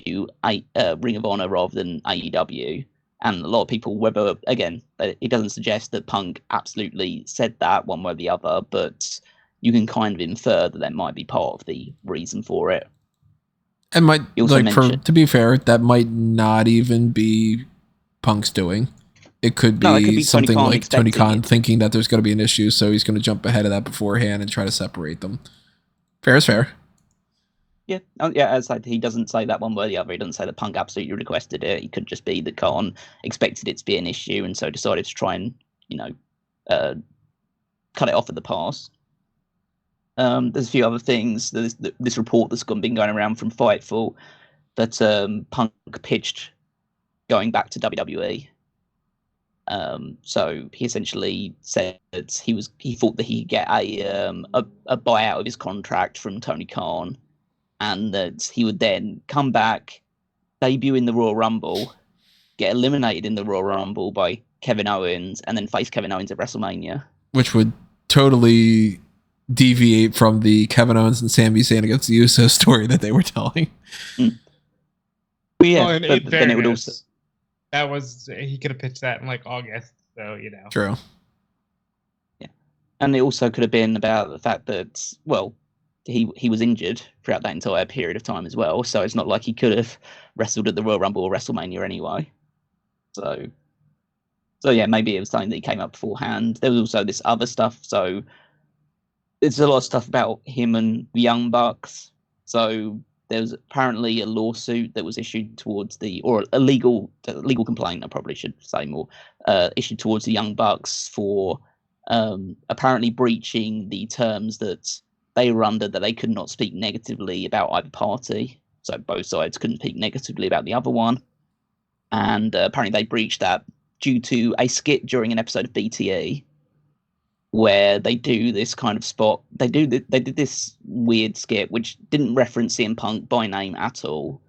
Ring of Honor rather than AEW. And a lot of people, whether, again, it doesn't suggest that Punk absolutely said that one way or the other, but you can kind of infer that might be part of the reason for it. And to be fair, that might not even be Punk's doing. It could be something like Tony Khan thinking that there's going to be an issue, so he's going to jump ahead of that beforehand and try to separate them. Fair is fair. Yeah, as he doesn't say that one way or the other. He doesn't say that Punk absolutely requested it. It could just be that Khan expected it to be an issue and so decided to try and, cut it off at the pass. There's a few other things. There's this report that's been going around from Fightful that Punk pitched going back to WWE. So he essentially said that he thought that he could get a buyout of his contract from Tony Khan, and that he would then come back, debut in the Royal Rumble, get eliminated in the Royal Rumble by Kevin Owens, and then face Kevin Owens at WrestleMania. Which would totally deviate from the Kevin Owens and Sami Zayn against the Uso story that they were telling. Mm. Well, yeah, but then it would also... he could have pitched that in August, so True. Yeah. And it also could have been about the fact that, he was injured throughout that entire period of time as well, so it's not like he could have wrestled at the Royal Rumble or WrestleMania anyway. So yeah, maybe it was something that he came up beforehand. There was also this other stuff, so there's a lot of stuff about him and the Young Bucks. So there was apparently a lawsuit that was issued towards a legal complaint, I probably should say more, issued towards the Young Bucks for apparently breaching the terms that they were under, that they could not speak negatively about either party. So both sides couldn't speak negatively about the other one. And apparently they breached that due to a skit during an episode of BTE, where they do this kind of spot. They did this weird skit which didn't reference CM Punk by name at all,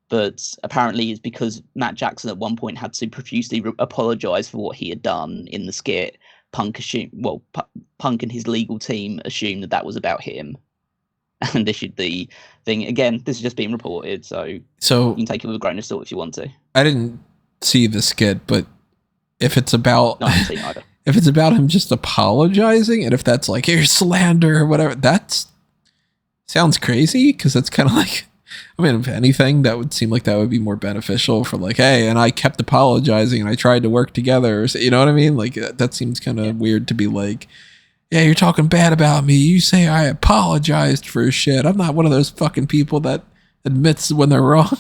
but apparently it's because Matt Jackson at one point had to profusely apologize for what he had done in the skit. Punk and his legal team assumed that was about him, and issued the thing. Again, this is just being reported, so you can take it with a grain of salt if you want to. I didn't see the skit, but if it's about... No, I haven't seen either. If it's about him just apologizing, and if that's here's slander or whatever, that sounds crazy, because that's kind of if anything, that would seem like that would be more beneficial for hey, and I kept apologizing and I tried to work together. Or, you know what I mean? That seems kind of weird to be yeah, you're talking bad about me. You say I apologized for shit. I'm not one of those fucking people that admits when they're wrong.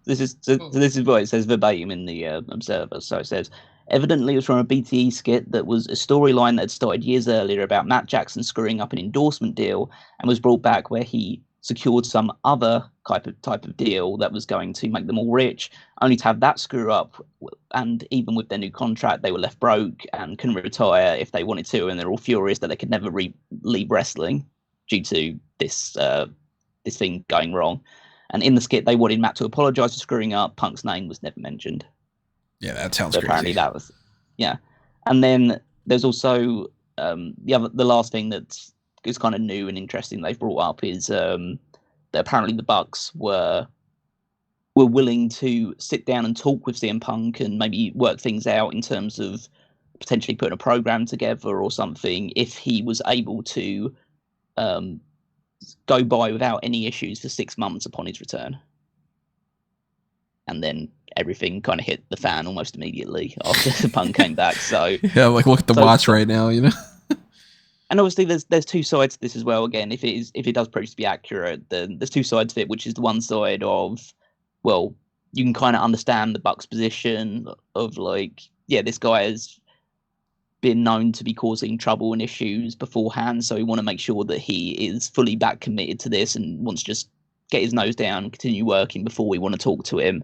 This is what it says verbatim in the Observer. So it says, evidently it was from a BTE skit that was a storyline that had started years earlier about Matt Jackson screwing up an endorsement deal and was brought back where he secured some other type of deal that was going to make them all rich, only to have that screw up. And even with their new contract, they were left broke and couldn't retire if they wanted to, and they're all furious that they could never leave wrestling due to this thing going wrong. And in the skit, they wanted Matt to apologize for screwing up. Punk's name was never mentioned. Yeah, that sounds so crazy. Apparently that was, yeah. And then there's also the last thing that is kind of new and interesting they've brought up is that apparently the Bucks were willing to sit down and talk with CM Punk and maybe work things out in terms of potentially putting a program together or something if he was able to go by without any issues for 6 months upon his return. and then everything kind of hit the fan almost immediately after the Punk came back. So yeah, like look at the watch right now, you know. And obviously, there's two sides to this as well. Again, if it does prove to be accurate, then there's two sides to it, which is the one side of, well, you can kind of understand the Bucks' position of like, yeah, this guy has been known to be causing trouble and issues beforehand, so we want to make sure that he is fully back committed to this and wants to just get his nose down and continue working before we want to talk to him.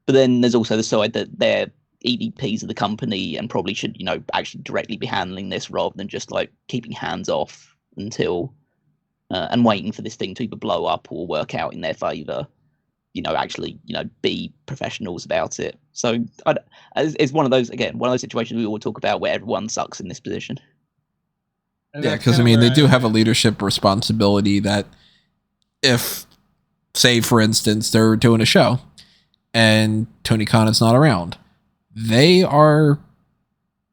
But then there's also the side that they're EVPs of the company and probably should, actually directly be handling this rather than just like keeping hands off until and waiting for this thing to either blow up or work out in their favor. Actually, be professionals about it. So it's one of those situations we all talk about where everyone sucks in this position. Yeah, because they do have a leadership responsibility that if, say, for instance, they're doing a show and Tony Khan is not around, they are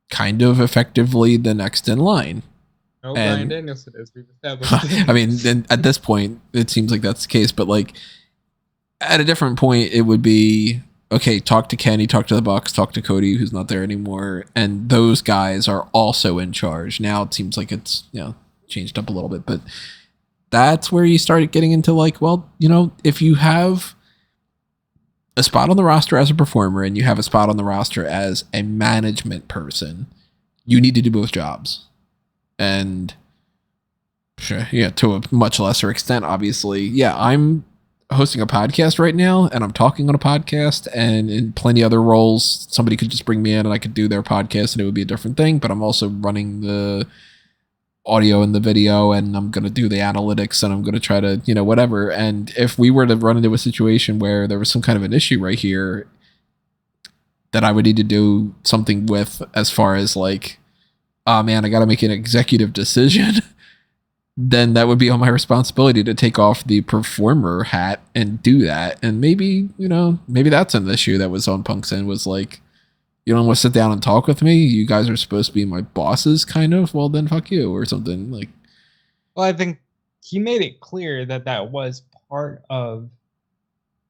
kind of effectively the next in line. No, Bryan Danielson is. We've established. I mean, at this point, it seems like that's the case, but like at a different point, it would be, okay, talk to Kenny, talk to the Bucks, talk to Cody, who's not there anymore, and those guys are also in charge. Now it seems like it's changed up a little bit, but that's where you started getting into like, well, if you have a spot on the roster as a performer and you have a spot on the roster as a management person, you need to do both jobs. And sure, to a much lesser extent, obviously, I'm hosting a podcast right now and I'm talking on a podcast, and in plenty other roles, somebody could just bring me in and I could do their podcast and it would be a different thing, but I'm also running the audio and the video, and I'm going to do the analytics, and I'm going to try to, whatever. And if we were to run into a situation where there was some kind of an issue right here that I would need to do something with, as far as like, oh man, I got to make an executive decision, then that would be on my responsibility to take off the performer hat and do that. And maybe that's an issue that was on Punk's end, was like, you don't want to sit down and talk with me? You guys are supposed to be my bosses, kind of? Well, then fuck you, or something. Like, well, I think he made it clear that was part of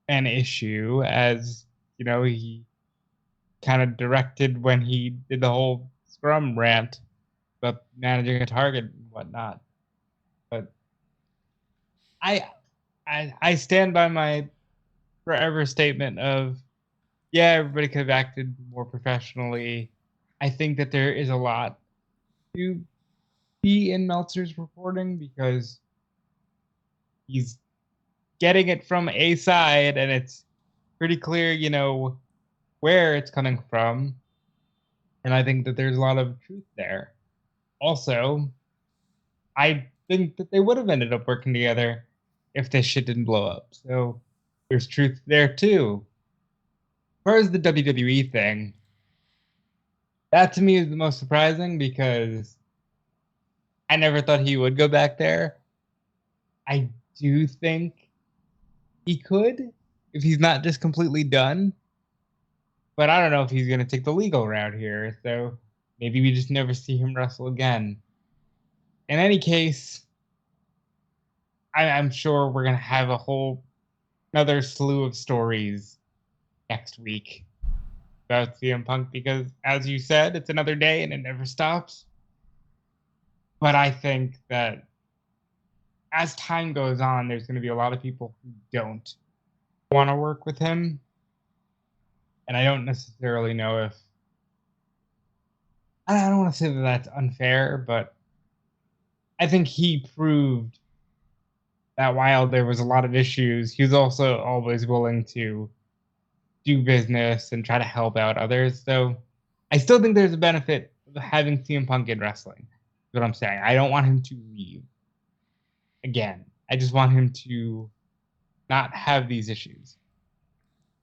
an issue, as, he kind of directed when he did the whole Scrum rant about managing a target and whatnot. But I stand by my forever statement of, yeah, everybody could have acted more professionally. I think that there is a lot to be in Meltzer's reporting, because he's getting it from a side and it's pretty clear, where it's coming from. And I think that there's a lot of truth there. Also, I think that they would have ended up working together if this shit didn't blow up. So there's truth there too. As far as the WWE thing, that to me is the most surprising, because I never thought he would go back there. I do think he could, if he's not just completely done. But I don't know if he's going to take the legal route here, so maybe we just never see him wrestle again. In any case, I'm sure we're going to have another slew of stories next week about CM Punk, because, as you said, it's another day and it never stops. But I think that as time goes on, there's going to be a lot of people who don't want to work with him. And I don't necessarily know if... I don't want to say that that's unfair, but I think he proved that while there was a lot of issues, he was also always willing to do business and try to help out others. So I still think there's a benefit of having CM Punk in wrestling. That's what I'm saying. I don't want him to leave. Again, I just want him to not have these issues.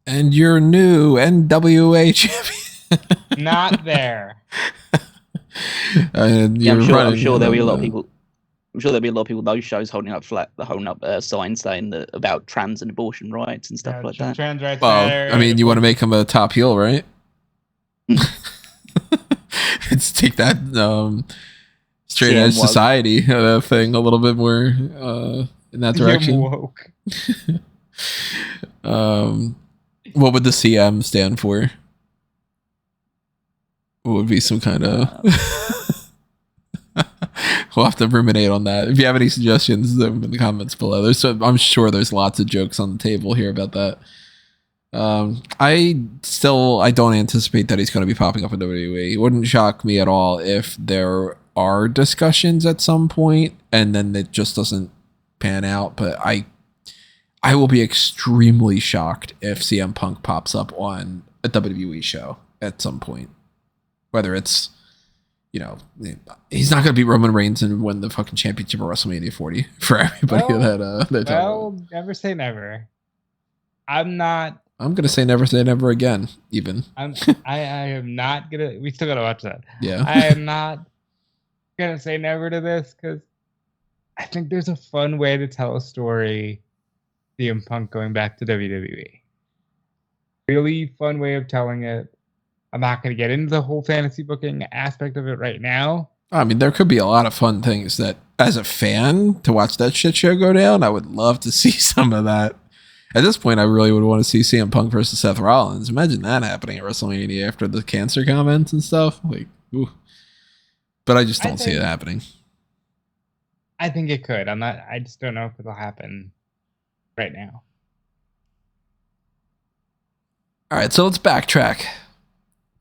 And your new NWA champion. Not there. I'm sure there'll be a lot of people. I'm sure there'll be a lot of people those shows holding up signs saying that about trans and abortion rights and stuff like that. Trans rights. Well, I mean, you want to make him a top heel, right? It's take that straight edge society thing a little bit more in that direction. Woke. What would the CM stand for? What would be some kind of... We'll have to ruminate on that. If you have any suggestions, leave them in the comments below. I'm sure there's lots of jokes on the table here about that. I don't anticipate that he's going to be popping up in WWE. It wouldn't shock me at all if there are discussions at some point and then it just doesn't pan out. But I will be extremely shocked if CM Punk pops up on a WWE show at some point. Whether it's, he's not going to beat Roman Reigns and win the fucking championship of WrestleMania 40 for everybody never say never. I'm going to say never again, even. I am not going to... We still got to watch that. Yeah. I am not going to say never to this because I think there's a fun way to tell a story, CM Punk going back to WWE. Really fun way of telling it. I'm not going to get into the whole fantasy booking aspect of it right now. I mean, there could be a lot of fun things that, as a fan, to watch that shit show go down, I would love to see some of that. At this point, I really would want to see CM Punk versus Seth Rollins. Imagine that happening at WrestleMania after the cancer comments and stuff. Ooh. But I just don't see it happening. I think it could. I just don't know if it'll happen right now. All right, so let's backtrack.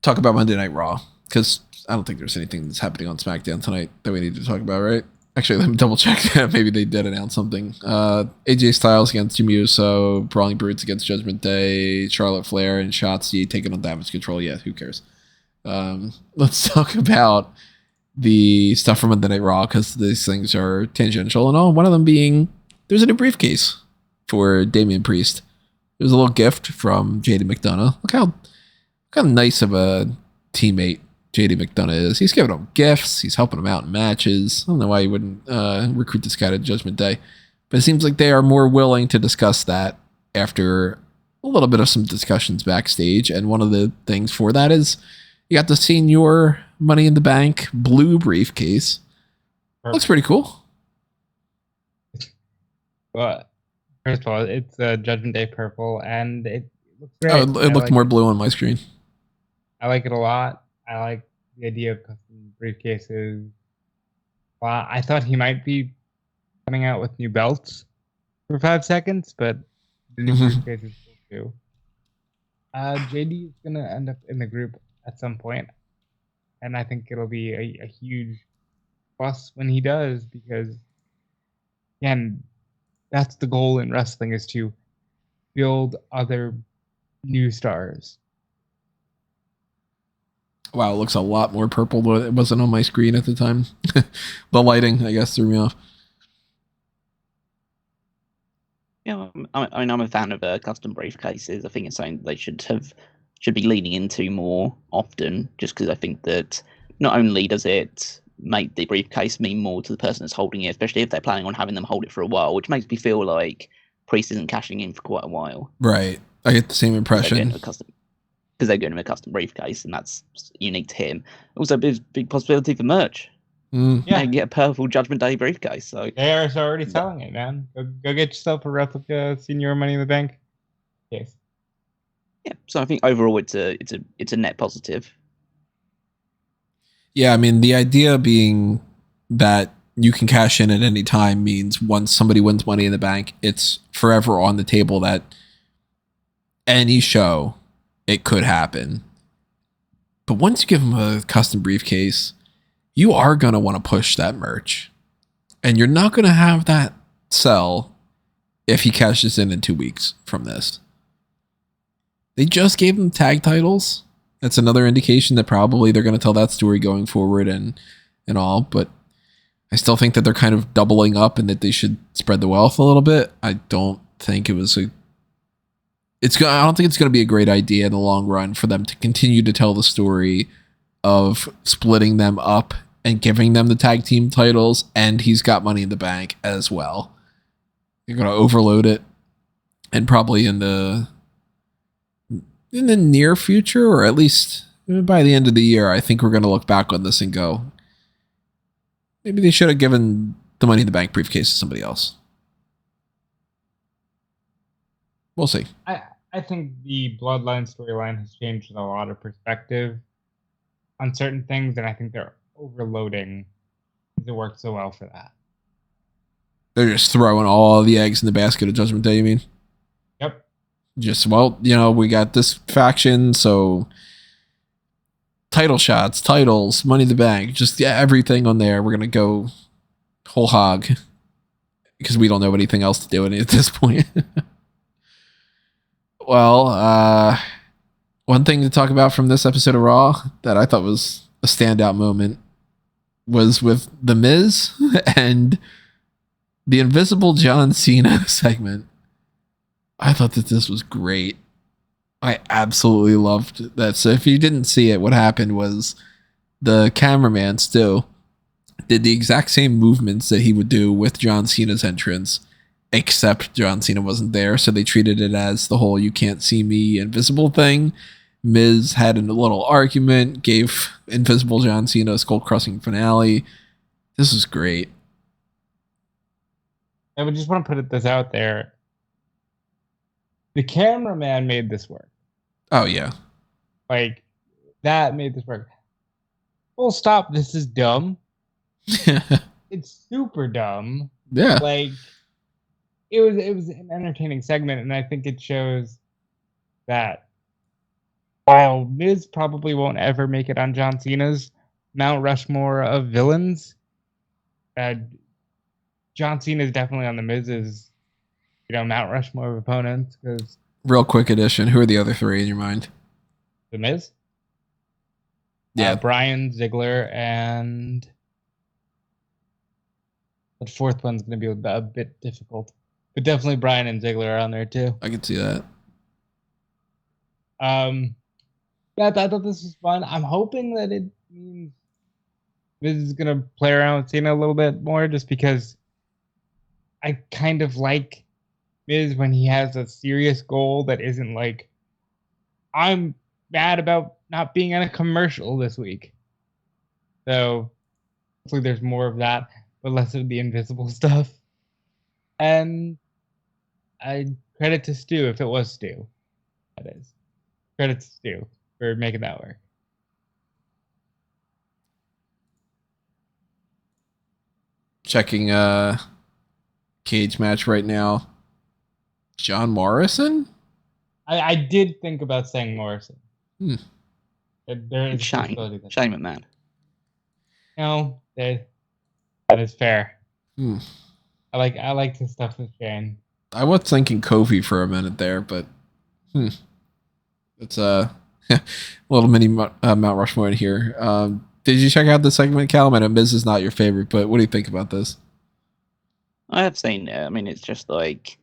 Talk about Monday Night Raw, because I don't think there's anything that's happening on SmackDown tonight that we need to talk about, right? Actually, let me double check that. Maybe they did announce something. AJ Styles against Jey Uso, Brawling Brutes against Judgment Day, Charlotte Flair and Shotzi taking on Damage Control. Yeah, who cares? Let's talk about the stuff from Monday Night Raw, because these things are tangential and all. One of them being there's a new briefcase for Damian Priest. There's a little gift from JD McDonough. Look how nice of a teammate JD McDonough is. He's giving him gifts. He's helping him out in matches. I don't know why he wouldn't recruit this guy to Judgment Day. But it seems like they are more willing to discuss that after a little bit of some discussions backstage. And one of the things for that is you got the senior Money in the Bank blue briefcase. Perfect. Looks pretty cool. Well, first of all, it's Judgment Day purple, and it looks great. Oh, it looked more blue on my screen. I like it a lot. I like the idea of custom briefcases. Well, I thought he might be coming out with new belts for 5 seconds, but the new briefcase is cool too. JD is going to end up in the group at some point, and I think it'll be a huge plus when he does, because, again, that's the goal in wrestling, is to build other new stars. Wow, it looks a lot more purple, but it wasn't on my screen at the time. The lighting, I guess, threw me off. Yeah, I mean, I'm a fan of custom briefcases. I think it's something they should be leaning into more often, just because I think that not only does it make the briefcase mean more to the person that's holding it, especially if they're planning on having them hold it for a while, which makes me feel like Priest isn't cashing in for quite a while. Right. I get the same impression. Because they're going to a custom briefcase, and that's unique to him. Also, there's a big possibility for merch. Yeah, get a purple Judgment Day briefcase. So they are already selling it, man. Go get yourself a replica senior Money in the Bank. Yes. Yeah. So I think overall, it's a net positive. Yeah, I mean, the idea being that you can cash in at any time means once somebody wins Money in the Bank, it's forever on the table that any show it could happen. But once you give them a custom briefcase, you are going to want to push that merch. And you're not going to have that sell if he cashes in 2 weeks from this. They just gave him tag titles. That's another indication that probably they're going to tell that story going forward and all. But I still think that they're kind of doubling up and that they should spread the wealth a little bit. I don't think it was I don't think it's going to be a great idea in the long run for them to continue to tell the story of splitting them up and giving them the tag team titles, and he's got Money in the Bank as well. You're going to overload it, and probably in the near future, or at least by the end of the year, I think we're going to look back on this and go, maybe they should have given the Money in the Bank briefcase to somebody else. We'll see. I think the Bloodline storyline has changed a lot of perspective on certain things, and I think they're overloading because it worked so well for that. They're just throwing all the eggs in the basket of Judgment Day, you mean? Yep. Just, well, we got this faction, so title shots, titles, Money in the Bank, just everything on there. We're going to go whole hog because we don't know anything else to do at this point. Well, one thing to talk about from this episode of Raw that I thought was a standout moment was with The Miz and the Invisible John Cena segment. I thought that this was great. I absolutely loved that. So if you didn't see it, what happened was the cameraman Stu did the exact same movements that he would do with John Cena's entrance, except John Cena wasn't there, so they treated it as the whole "you can't see me" invisible thing. Miz had a little argument, gave Invisible John Cena a skull-crushing finale. This was great. I would just want to put this out there. The cameraman made this work. Oh, yeah. Like, that made this work. Full stop, this is dumb. It's super dumb. Yeah. Like, it was an entertaining segment, and I think it shows that while Miz probably won't ever make it on John Cena's Mount Rushmore of villains, John Cena is definitely on the Miz's, Mount Rushmore of opponents. Because real quick addition, who are the other three in your mind? The Miz, yeah, Bryan, Ziggler, and the fourth one's going to be a bit difficult. But definitely Bryan and Ziggler are on there too. I can see that. Yeah, I thought this was fun. I'm hoping that it means Miz is going to play around with Cena a little bit more, just because I kind of like Miz when he has a serious goal that isn't like, I'm mad about not being on a commercial this week. So hopefully there's more of that, but less of the invisible stuff. And I credit to Stu, if it was Stu. That is. Credit to Stu for making that work. Checking cage match right now. John Morrison? I did think about saying Morrison. There is Shame it, man. No, that is fair. I like his stuff with Shane. I was thinking Kofi for a minute there, but it's a little mini Mount Rushmore in here. Did you check out the segment, Callum? I know Miz is not your favorite, but what do you think about this? I have seen it. I mean, it's just like,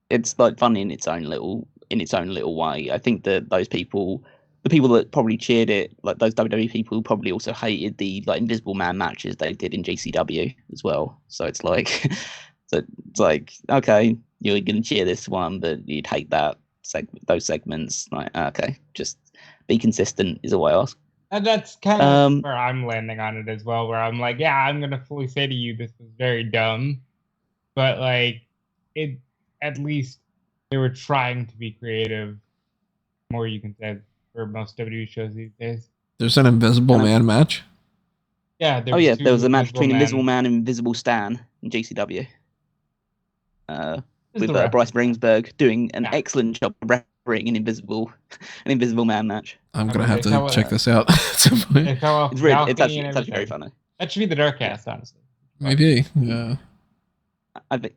it's like funny in its own little way. I think that the people that probably cheered it, like those WWE people, probably also hated the like Invisible Man matches they did in GCW as well. So it's like, okay, you're gonna cheer this one, but you'd hate those segments. Like, okay, just be consistent is all I ask. And that's kind of where I'm landing on it as well, where I'm like, yeah, I'm gonna fully say to you this was very dumb, but like, it at least they were trying to be creative. More you can say for most WWE shows these days. There's an Invisible Man match? Yeah. There was a match between Invisible Man and Invisible Stan in GCW. With Bryce Bringsberg doing an excellent job of refereeing an Invisible Man match. I'm going to have to check this out. It's actually very funny. That should be the Darkcast, honestly. Maybe, yeah. I think,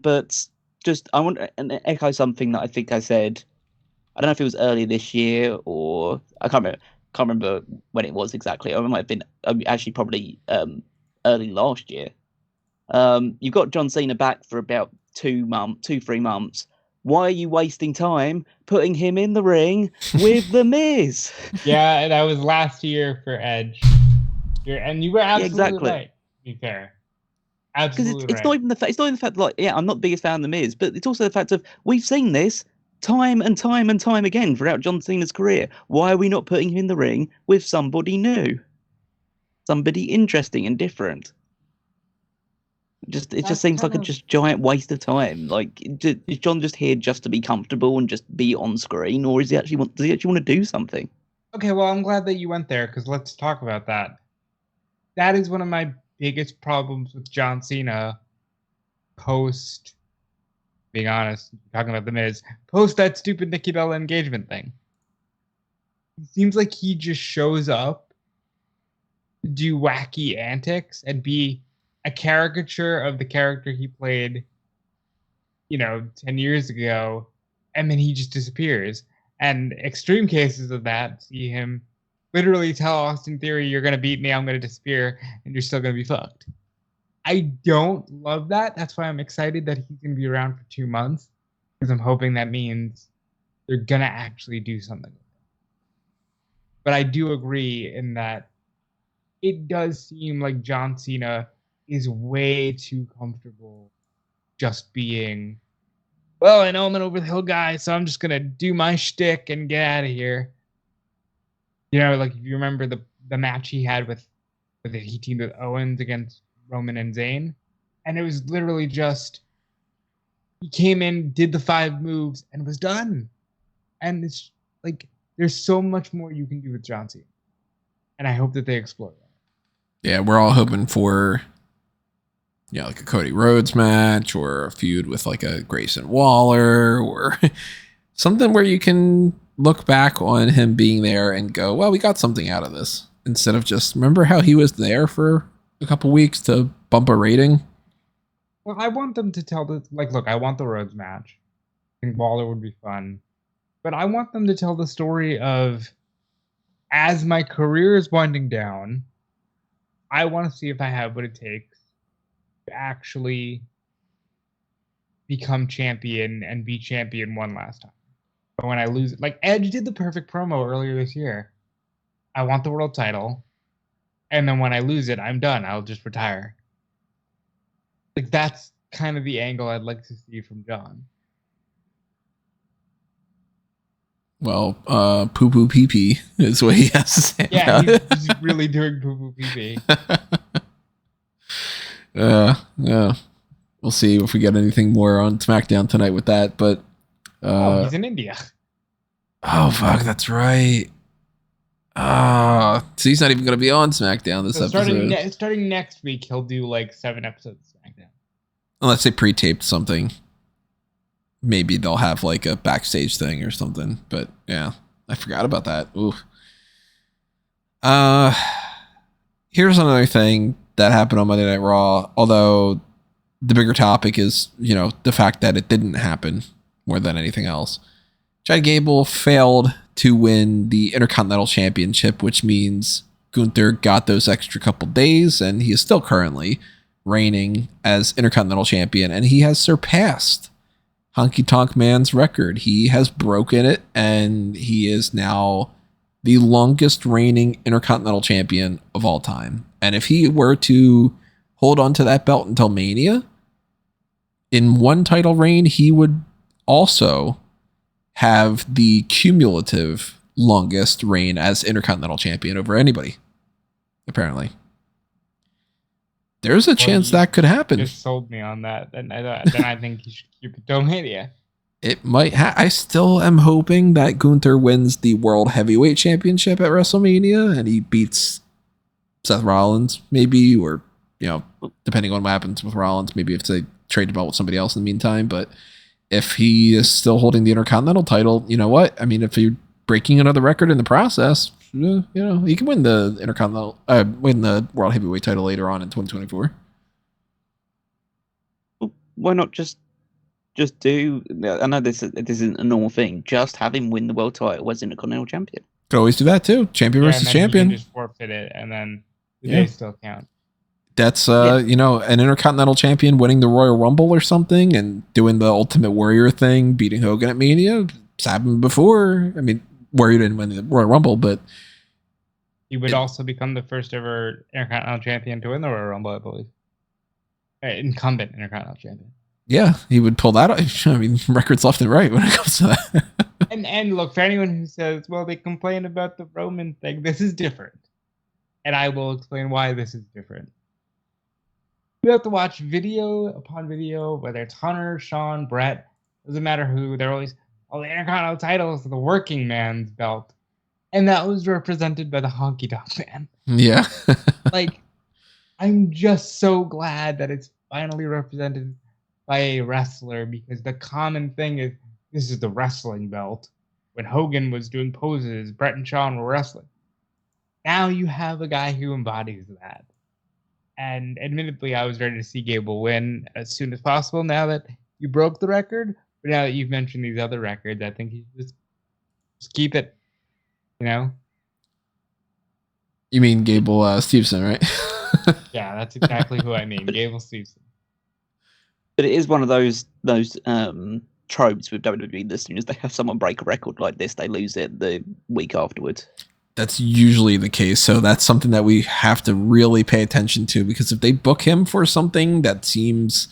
but just I want to echo something that I think I said. I don't know if it was earlier this year or I can't remember when it was exactly. Or it might have been actually probably early last year. You've got John Cena back for about 3 months. Why are you wasting time putting him in the ring with The Miz? Yeah, that was last year for Edge. And you were absolutely right, to be fair. Absolutely it's not even the fact. It's not even the fact like, yeah, I'm not the biggest fan of The Miz, but it's also the fact of we've seen this time and time and time again throughout John Cena's career. Why are we not putting him in the ring with somebody new, somebody interesting and different? It just seems like a giant waste of time. Like, is John just here just to be comfortable and just be on screen, or does he actually want to do something? Okay, well, I'm glad that you went there, because let's talk about that. That is one of my biggest problems with John Cena post, being honest, talking about The Miz, post that stupid Nikki Bella engagement thing. It seems like he just shows up to do wacky antics and be a caricature of the character he played, 10 years ago, and then he just disappears. And extreme cases of that see him literally tell Austin Theory, "You're going to beat me, I'm going to disappear, and you're still going to be fucked." I don't love that. That's why I'm excited that he's going to be around for 2 months, because I'm hoping that means they're going to actually do something. But I do agree in that it does seem like John Cena is way too comfortable just being, well, I know I'm an over the hill guy, so I'm just gonna do my shtick and get out of here. Like if you remember the match he had with he teamed with Owens against Roman and Zayn, and it was literally just he came in, did the 5 moves, and was done. And it's like there's so much more you can do with John Cena, and I hope that they explore that. Yeah, we're all hoping for like a Cody Rhodes match or a feud with like a Grayson Waller or something where you can look back on him being there and go, well, we got something out of this, instead of just remember how he was there for a couple weeks to bump a rating. Well, I want them to tell look, I want the Rhodes match. I think Waller would be fun. But I want them to tell the story of, as my career is winding down, I want to see if I have what it takes to actually become champion and be champion one last time. But when I lose it, like Edge did the perfect promo earlier this year. I want the world title, and then when I lose it, I'm done. I'll just retire. Like that's kind of the angle I'd like to see from John. Well, poo poo pee pee is what he has to say. Yeah, he's really doing poo poo pee pee. Yeah. We'll see if we get anything more on SmackDown tonight with that. But he's in India. Oh fuck, that's right. So he's not even going to be on SmackDown this episode. Starting next week, he'll do like 7 episodes of SmackDown. Unless they pre-taped something. Maybe they'll have like a backstage thing or something. But yeah, I forgot about that. Ooh. Here's another thing that happened on Monday Night Raw. Although the bigger topic is, the fact that it didn't happen more than anything else. Chad Gable failed to win the Intercontinental Championship, which means Gunther got those extra couple days, and he is still currently reigning as Intercontinental Champion, and he has surpassed Honky Tonk Man's record. He has broken it, and he is now the longest reigning Intercontinental Champion of all time. And if he were to hold on to that belt until Mania, in one title reign, he would also have the cumulative longest reign as Intercontinental Champion over anybody, apparently. There's a chance that could happen. Just sold me on that. Then I think he should keep it till Mania. It might. I still am hoping that Gunther wins the World Heavyweight Championship at WrestleMania and he beats Seth Rollins, maybe, or depending on what happens with Rollins, maybe if they trade the belt with somebody else in the meantime. But if he is still holding the Intercontinental title, you know what? I mean, if you're breaking another record in the process, he can win the win the World Heavyweight title later on in 2024. Why not just do? I know this isn't a normal thing. Just have him win the world title as Intercontinental Champion. Could always do that too. Champion versus champion. You can just forfeit it, and then they still count. That's an Intercontinental Champion winning the Royal Rumble or something, and doing the Ultimate Warrior thing, beating Hogan at Mania. It's happened before. I mean, Warrior didn't win the Royal Rumble, but he would also become the first ever Intercontinental Champion to win the Royal Rumble, I believe. Incumbent Intercontinental Champion. Yeah, he would pull that off. I mean, records left and right when it comes to that. and look, for anyone who says, well, they complain about the Roman thing, this is different. And I will explain why this is different. You have to watch video upon video, whether it's Hunter, Sean, Brett, doesn't matter who. They're always, the Intercontinental title is the working man's belt. And that was represented by the Honky Tonk Man. Yeah. Like, I'm just so glad that it's finally represented by a wrestler, because the common thing is, this is the wrestling belt. When Hogan was doing poses, Brett and Sean were wrestling. Now you have a guy who embodies that. And admittedly, I was ready to see Gable win as soon as possible now that you broke the record. But now that you've mentioned these other records, I think you just keep it, you know? You mean Gable Steveson, right? Yeah, that's exactly who I mean. Gable Steveson. But it is one of those tropes with WWE. As soon as they have someone break a record like this, they lose it the week afterwards. That's usually the case. So that's something that we have to really pay attention to, because if they book him for something that seems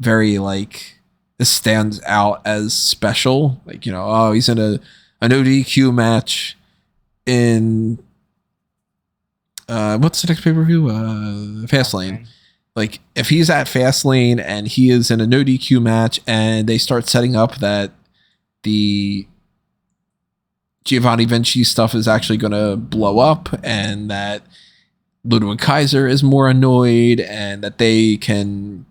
very like this stands out as special, like, you know, oh, he's in an ODQ match in what's the next pay-per-view? Fastlane. Like, if he's at Fastlane and he is in a no DQ match and they start setting up that the Giovanni Vinci stuff is actually going to blow up and that Ludwig Kaiser is more annoyed and that they can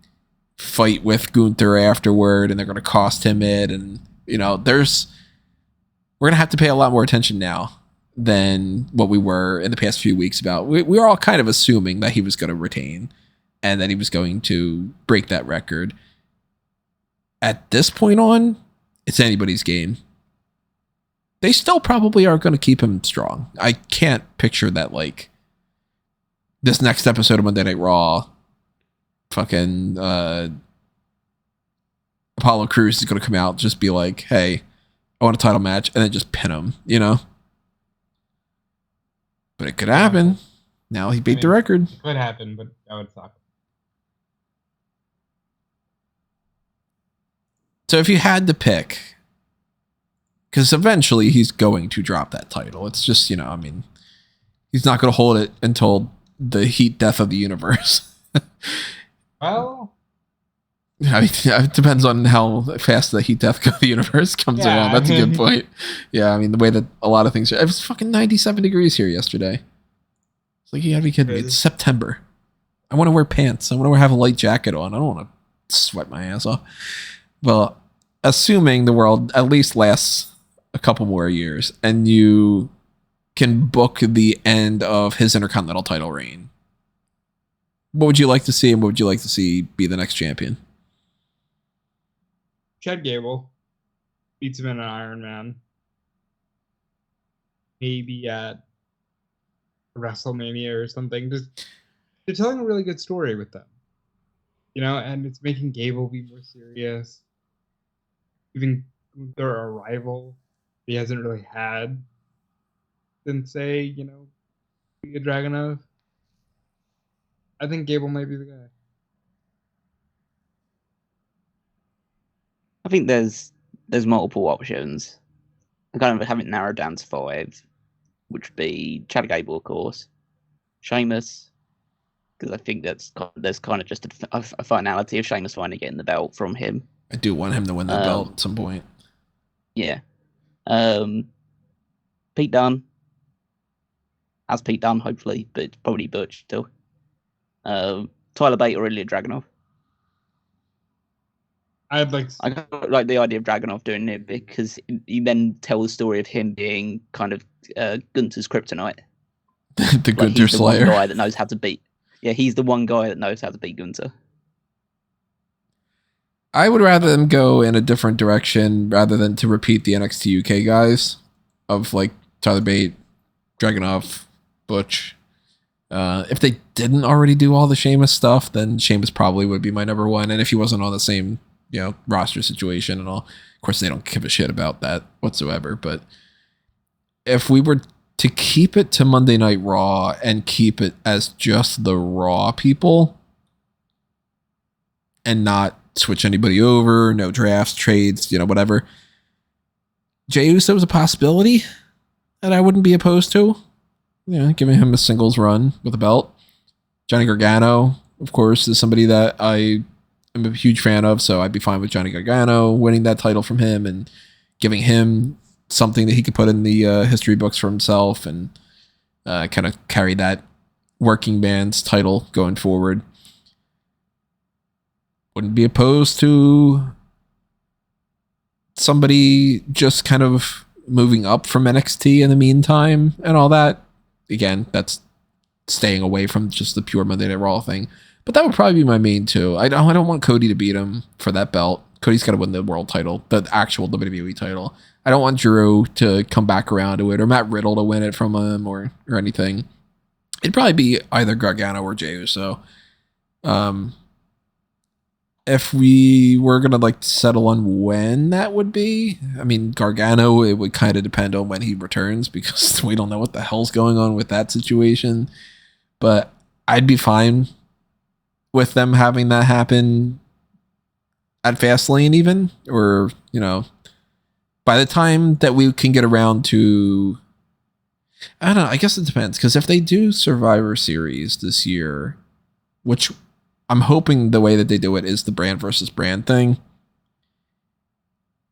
fight with Gunther afterward and they're going to cost him it. And, you know, we're going to have to pay a lot more attention now than what we were in the past few weeks about. We were all kind of assuming that he was going to retain and that he was going to break that record. At this point on, it's anybody's game. They still probably are going to keep him strong. I can't picture that, like, this next episode of Monday Night Raw, fucking Apollo Crews is going to come out, just be like, hey, I want a title match, and then just pin him, you know? But it could happen. Now he beat the record. It could happen, but that would suck. So if you had to pick, because eventually he's going to drop that title. It's just, you know, I mean, he's not going to hold it until the heat death of the universe. Well, I mean, it depends on how fast the heat death of the universe comes around. That's a good point. Yeah, I mean, the way that a lot of things are. It was fucking 97 degrees here yesterday. It's like, you gotta be kidding me. It's September. I want to wear pants. I want to have a light jacket on. I don't want to sweat my ass off. Well, assuming the world at least lasts a couple more years and you can book the end of his Intercontinental title reign, what would you like to see, and what would you like to see be the next champion? Chad Gable beats him in an Iron Man. Maybe at WrestleMania or something. Just, they're telling a really good story with them. You know, and it's making Gable be more serious. Giving Gunther a rival he hasn't really had since, say, you know, Ilya Dragunov. I think Gable might be the guy. I think there's multiple options. I kind of have it narrowed down to 5, which would be Chad Gable, of course, Sheamus, because I think there's kind of just a finality of Sheamus finally getting the belt from him. I do want him to win the belt at some point. Yeah. Pete Dunne. As Pete Dunne, hopefully, but it's probably Butch still. Tyler Bate or Ilya Dragunov. I like the idea of Dragunov doing it because you then tell the story of him being kind of Gunther's kryptonite. The Gunther Slayer. He's the one guy that knows how to beat. Yeah, he's the one guy that knows how to beat Gunther. I would rather them go in a different direction rather than to repeat the NXT UK guys of like Tyler Bate, Dragunov, Butch. If they didn't already do all the Sheamus stuff, then Sheamus probably would be my number one. And if he wasn't on the same, you know, roster situation and all, of course they don't give a shit about that whatsoever. But if we were to keep it to Monday Night Raw and keep it as just the Raw people and not switch anybody over, no drafts, trades, you know, whatever. Jey Uso is a possibility that I wouldn't be opposed to. You know, giving him a singles run with a belt. Johnny Gargano of course, is somebody that I am a huge fan of, so I'd be fine with Johnny Gargano winning that title from him and giving him something that he could put in the history books for himself and kind of carry that working man's title going forward. Wouldn't be opposed to somebody just kind of moving up from NXT in the meantime and all that. Again, that's staying away from just the pure Monday Night Raw thing. But that would probably be my main two. I don't want Cody to beat him for that belt. Cody's got to win the world title, the actual WWE title. I don't want Drew to come back around to it or Matt Riddle to win it from him or anything. It'd probably be either Gargano or Jey Uso. If we were going to like settle on when that would be, I mean, Gargano, it would kind of depend on when he returns because we don't know what the hell's going on with that situation. But I'd be fine with them having that happen at Fastlane even, or, you know, by the time that we can get around to, I don't know, I guess it depends. Because if they do Survivor Series this year, which I'm hoping the way that they do it is the brand versus brand thing,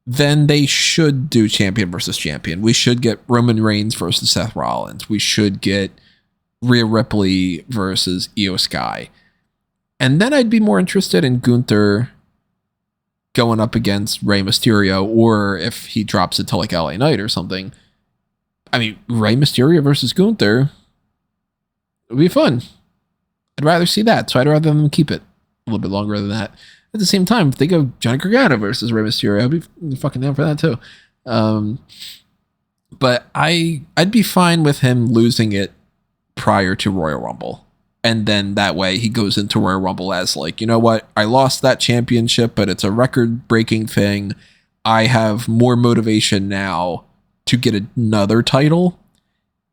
then they should do champion versus champion. We should get Roman Reigns versus Seth Rollins. We should get Rhea Ripley versus Io Sky. And then I'd be more interested in Gunther going up against Rey Mysterio, or if he drops it to like LA Knight or something. I mean, Rey Mysterio versus Gunther would be fun. I'd rather see that, so I'd rather them keep it a little bit longer than that. At the same time, if they go Johnny Gargano versus Rey Mysterio, I'd be fucking down for that too. But I'd be fine with him losing it prior to Royal Rumble. And then that way he goes into Royal Rumble as like, you know what? I lost that championship, but it's a record-breaking thing. I have more motivation now to get another title.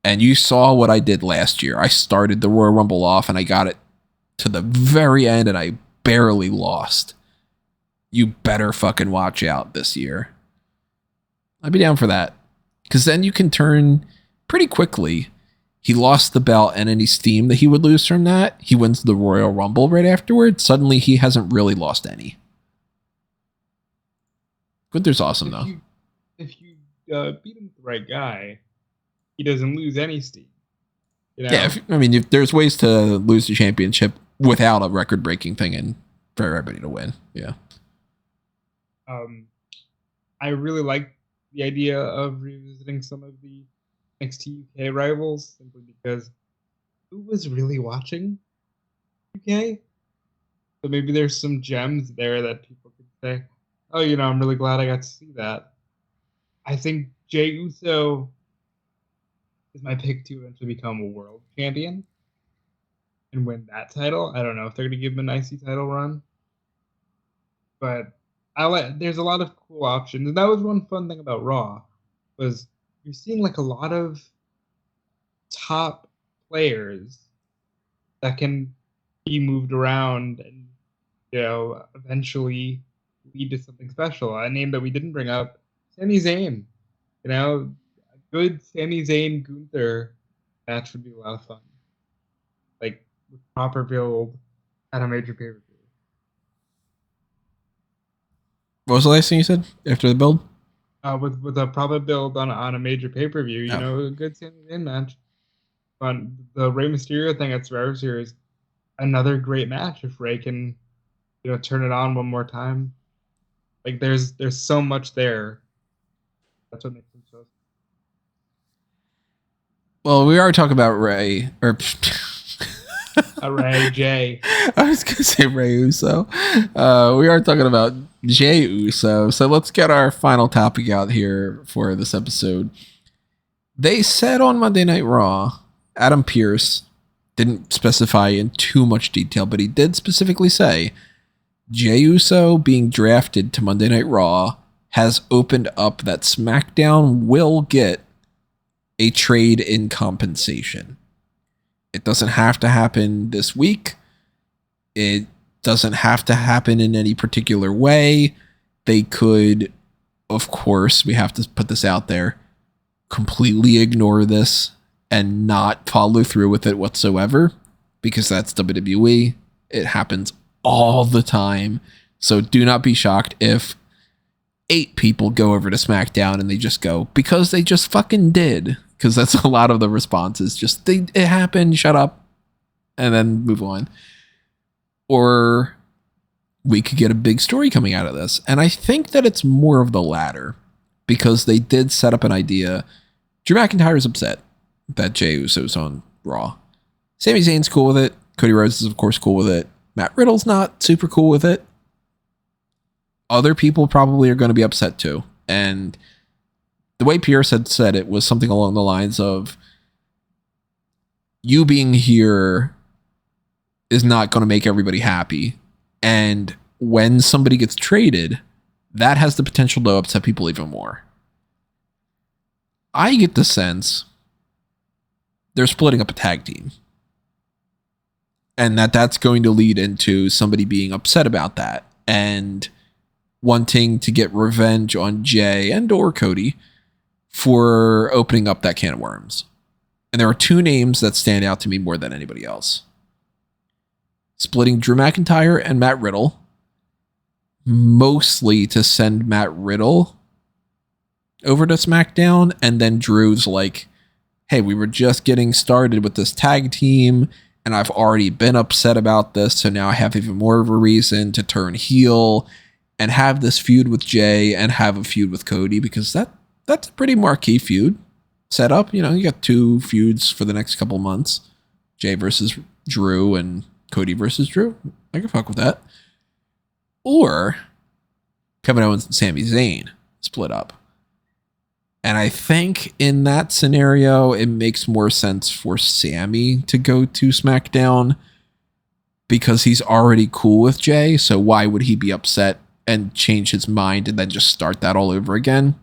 And you saw what I did last year. I started the Royal Rumble off and I got it to the very end and I barely lost. You better fucking watch out this year. I'd be down for that. Because then you can turn pretty quickly. He lost the belt and any steam that he would lose from that, he wins the Royal Rumble right afterwards. Suddenly he hasn't really lost any. Gunther's awesome though. If you beat him with the right guy, he doesn't lose any steam. You know? Yeah, if there's ways to lose the championship without a record-breaking thing and for everybody to win. Yeah. I really like the idea of revisiting some of the NXT UK rivals simply because who was really watching UK? So maybe there's some gems there that people could say, oh, you know, I'm really glad I got to see that. I think Jey Uso is my pick to eventually become a world champion and win that title. I don't know if they're going to give him an IC title run, but there's a lot of cool options. And that was one fun thing about Raw was you're seeing like a lot of top players that can be moved around and, you know, eventually lead to something special. A name that we didn't bring up, Sami Zayn. You know, a good Sami Zayn Gunther match would be a lot of fun. Like with proper build at a major pay-per-view. What was the last thing you said after the build? With a proper build on a major pay-per-view, you Oh. know, a good Sami Zayn match. On the Rey Mysterio thing at Survivor Series, another great match if Rey can, you know, turn it on one more time. Like there's so much there. That's what makes him so. Well, we are talking about Rey, or Ray Jay. I was gonna say Rey Uso. We are talking about Jey Uso. So let's get our final topic out here for this episode. They said on Monday Night Raw, Adam Pearce didn't specify in too much detail, but he did specifically say Jey Uso being drafted to Monday Night Raw has opened up that SmackDown will get a trade in compensation. It doesn't have to happen this week. It doesn't have to happen in any particular way. They could, of course, we have to put this out there, completely ignore this and not follow through with it whatsoever, because that's WWE. It happens all the time. So do not be shocked if 8 people go over to SmackDown and they just go, because they just fucking did. Because that's a lot of the responses. Just, it happened, shut up, and then move on. Or we could get a big story coming out of this. And I think that it's more of the latter, because they did set up an idea. Drew McIntyre is upset that Jey Uso's on Raw. Sami Zayn's cool with it. Cody Rhodes is, of course, cool with it. Matt Riddle's not super cool with it. Other people probably are going to be upset too. And the way Pierce had said it was something along the lines of, you being here is not going to make everybody happy. And when somebody gets traded, that has the potential to upset people even more. I get the sense they're splitting up a tag team. And that's going to lead into somebody being upset about that and wanting to get revenge on Jey and or Cody for opening up that can of worms. And there are 2 names that stand out to me more than anybody else. Splitting Drew McIntyre and Matt Riddle, mostly to send Matt Riddle over to SmackDown, and then Drew's like, hey, we were just getting started with this tag team, and I've already been upset about this, so now I have even more of a reason to turn heel and have this feud with Jey and have a feud with Cody, because that's a pretty marquee feud set up. You know, you got 2 feuds for the next couple months. Jey versus Drew and Cody versus Drew. I can fuck with that. Or Kevin Owens and Sami Zayn split up. And I think in that scenario, it makes more sense for Sami to go to SmackDown because he's already cool with Jey. So why would he be upset and change his mind and then just start that all over again?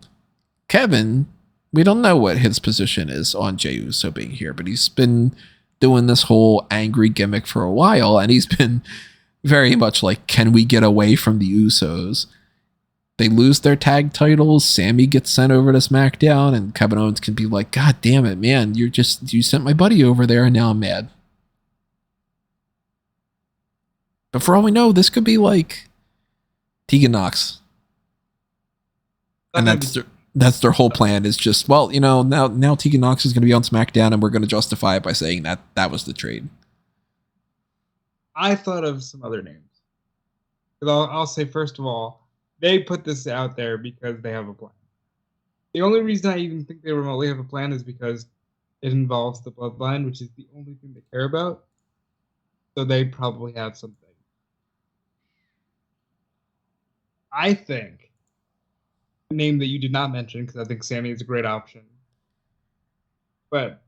Kevin, we don't know what his position is on Jey Uso being here, but he's been doing this whole angry gimmick for a while, and he's been very much like, can we get away from the Usos? They lose their tag titles, Sami gets sent over to SmackDown, and Kevin Owens can be like, God damn it, man, you sent my buddy over there, and now I'm mad. But for all we know, this could be like Tegan Nox. And that's their whole plan, is just, well, you know, now Tegan Nox is going to be on SmackDown, and we're going to justify it by saying that was the trade. I thought of some other names. I'll say, first of all, they put this out there because they have a plan. The only reason I even think they remotely have a plan is because it involves the bloodline, which is the only thing they care about. So they probably have something. I think a name that you did not mention, because I think Sami is a great option, but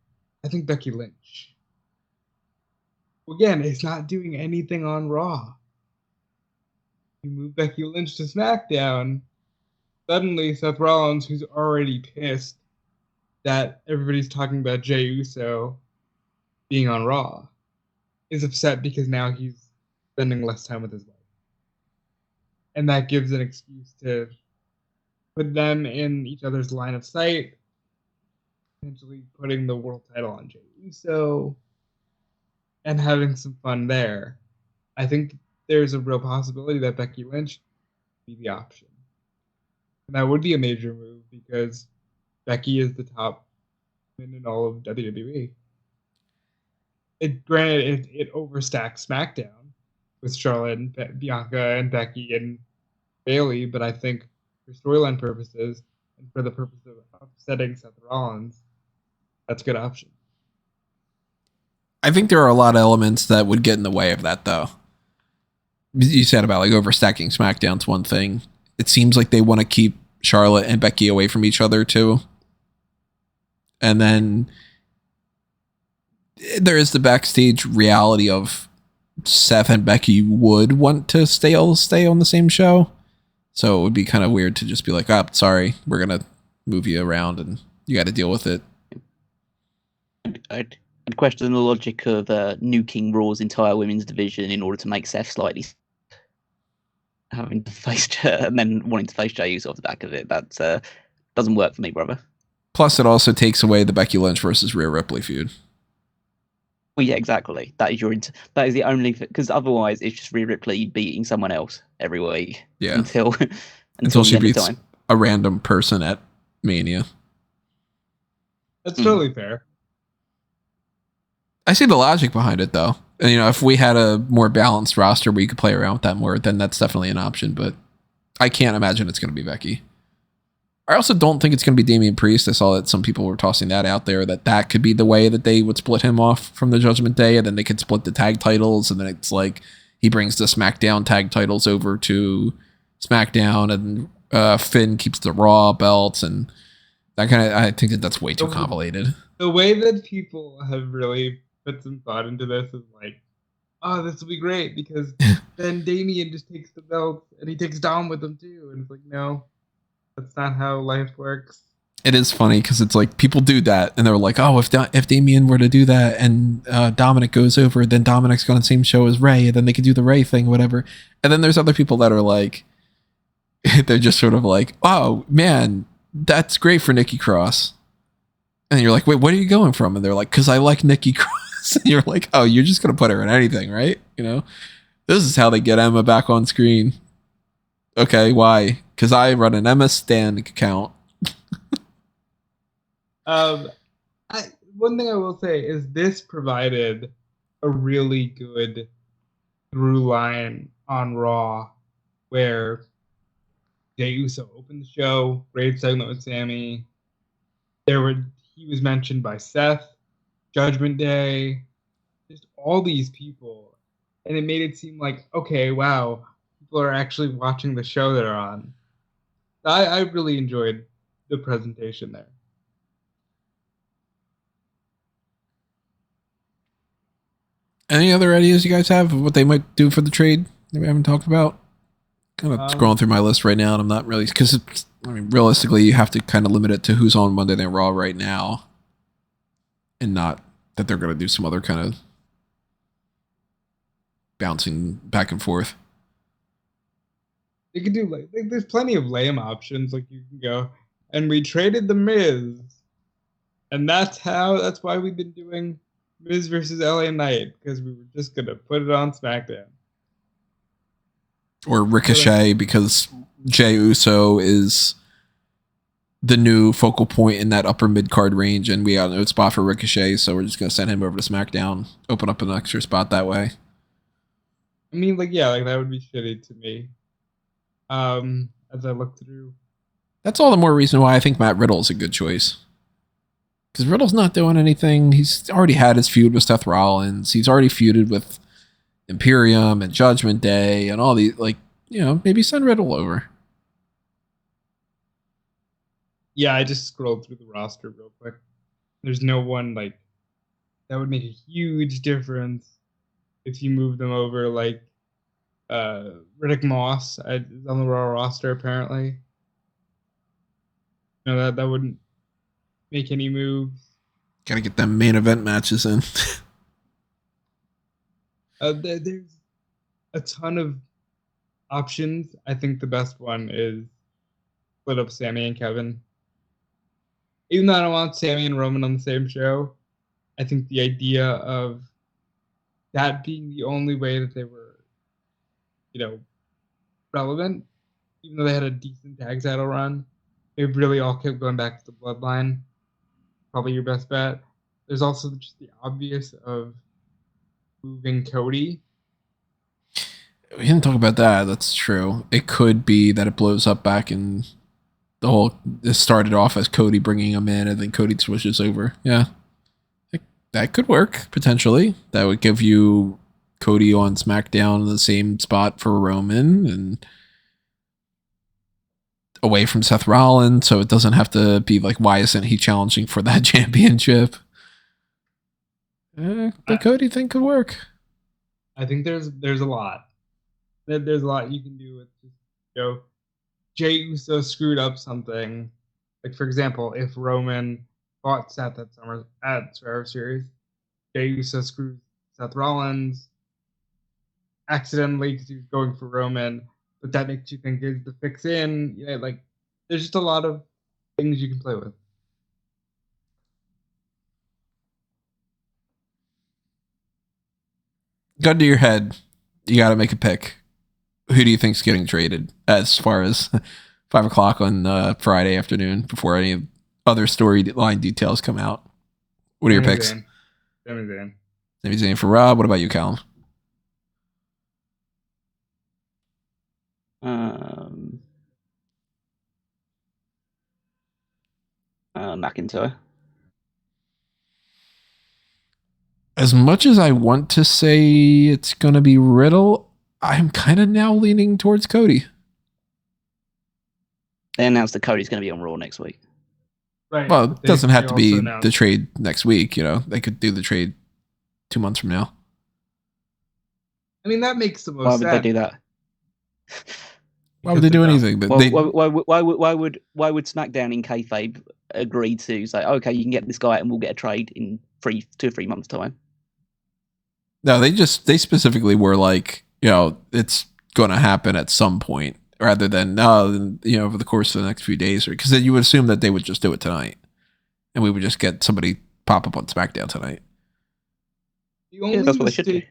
I think Becky Lynch. Again, it's not doing anything on Raw. You move Becky Lynch to SmackDown, suddenly Seth Rollins, who's already pissed that everybody's talking about Jey Uso being on Raw, is upset because now he's spending less time with his wife. And that gives an excuse to put them in each other's line of sight, potentially putting the world title on Jey Uso, and having some fun there. I think there's a real possibility that Becky Lynch would be the option. And that would be a major move because Becky is the top woman in all of WWE. Granted, it overstacks SmackDown with Charlotte and Bianca and Becky and Bayley, but I think for storyline purposes and for the purpose of upsetting Seth Rollins, that's a good option. I think there are a lot of elements that would get in the way of that, though. You said about like overstacking SmackDown's one thing. It seems like they want to keep Charlotte and Becky away from each other too. And then there is the backstage reality of Seth and Becky would want to stay on the same show. So it would be kind of weird to just be like, oh, sorry, we're going to move you around and you got to deal with it. I'd question the logic of nuking Raw's entire women's division in order to make Seth slightly having to face and then wanting to face Jey Uso off the back of it. That doesn't work for me, brother. Plus, it also takes away the Becky Lynch versus Rhea Ripley feud. Well, yeah, exactly. That is that is the only because otherwise it's just Rhea Ripley beating someone else every week. Yeah. Until she the end beats of time. a random person at Mania. That's totally fair. I see the logic behind it, though. And, if we had a more balanced roster where you could play around with that more, then that's definitely an option. But I can't imagine it's going to be Becky. I also don't think it's going to be Damian Priest. I saw that some people were tossing that out there, that could be the way that they would split him off from the Judgment Day, and then they could split the tag titles, and then it's like he brings the SmackDown tag titles over to SmackDown, and Finn keeps the Raw belts, and that kind of. I think that's way too convoluted. The way that people have really put some thought into this is like, oh, this will be great because then Damian just takes the belts and he takes Dom with him too, and it's like, no. That's not how life works. It is funny because it's like people do that and they're like, oh, if Damian were to do that and Dominic goes over, then Dominic's going on the same show as Ray, and then they could do the Ray thing, whatever. And then there's other people that are like, they're just sort of like, oh man, that's great for Nikki Cross. And you're like, wait, what are you going from? And they're like, because I like Nikki Cross. And you're like, oh, you're just going to put her in anything, right? This is how they get Emma back on screen. Okay, why? Because I run an Emma Stan account. One thing I will say is this provided a really good through line on Raw where Jey Uso opened the show, great segment with Sammy. He was mentioned by Seth, Judgment Day, just all these people. And it made it seem like, okay, wow, people are actually watching the show they're on. I really enjoyed the presentation there. Any other ideas you guys have of what they might do for the trade that we haven't talked about? Kind of scrolling through my list right now, and I'm not really, because realistically, you have to kind of limit it to who's on Monday Night Raw right now, and not that they're going to do some other kind of bouncing back and forth. You could do there's plenty of lame options. Like you can go, and we traded the Miz, and that's why we've been doing Miz versus LA Knight, because we were just gonna put it on SmackDown. Or Ricochet, because Jey Uso is the new focal point in that upper mid card range, and we got no spot for Ricochet, so we're just gonna send him over to SmackDown, open up an extra spot that way. I mean, that would be shitty to me. As I look through, that's all the more reason why I think Matt Riddle is a good choice. Because Riddle's not doing anything. He's already had his feud with Seth Rollins. He's already feuded with Imperium and Judgment Day and all these. Maybe send Riddle over. Yeah, I just scrolled through the roster real quick. There's no one that would make a huge difference if you move them over. Riddick Moss is on the Raw roster apparently. That wouldn't make any moves. Gotta get them main event matches in. There's a ton of options. I think the best one is split up Sammy and Kevin. Even though I don't want Sammy and Roman on the same show, I think the idea of that being the only way that they were, relevant, even though they had a decent tag title run, they really all kept going back to the bloodline. Probably your best bet. There's also just the obvious of moving Cody. We didn't talk about that. That's true. It could be that it blows up back in it started off as Cody bringing him in, and then Cody switches over. Yeah. That could work, potentially. That would give you Cody on SmackDown in the same spot for Roman and away from Seth Rollins, so it doesn't have to be like, why isn't he challenging for that championship? The Cody thing could work. I think there's a lot. There's a lot you can do with just Jey Uso screwed up something. Like, for example, if Roman fought Seth at Survivor Series, Jey Uso screwed Seth Rollins accidentally because he was going for Roman, but that makes you think, is the fix in? There's just a lot of things you can play with. gun to your head, you got to make a pick. Who do you think's getting traded as far as 5 o'clock on Friday afternoon before any other storyline details come out? What are your picks? Sami Zayn. Sami Zayn for Rob. What about you, Callum? McIntyre. As much as I want to say it's going to be Riddle, I'm kind of now leaning towards Cody. They announced that Cody's going to be on Raw next week. Right. Well, it doesn't have to be the trade next week. You know, they could do the trade 2 months from now. I mean, that makes the most Why sense. would they do that? Why would they do anything? But why would SmackDown in kayfabe agree to say, okay, you can get this guy and we'll get a trade in 2 or 3 months' time? No, they specifically were like, you know, it's going to happen at some point, rather than over the course of the next few days, because then you would assume that they would just do it tonight, and we would just get somebody pop up on SmackDown tonight. That's what they should do.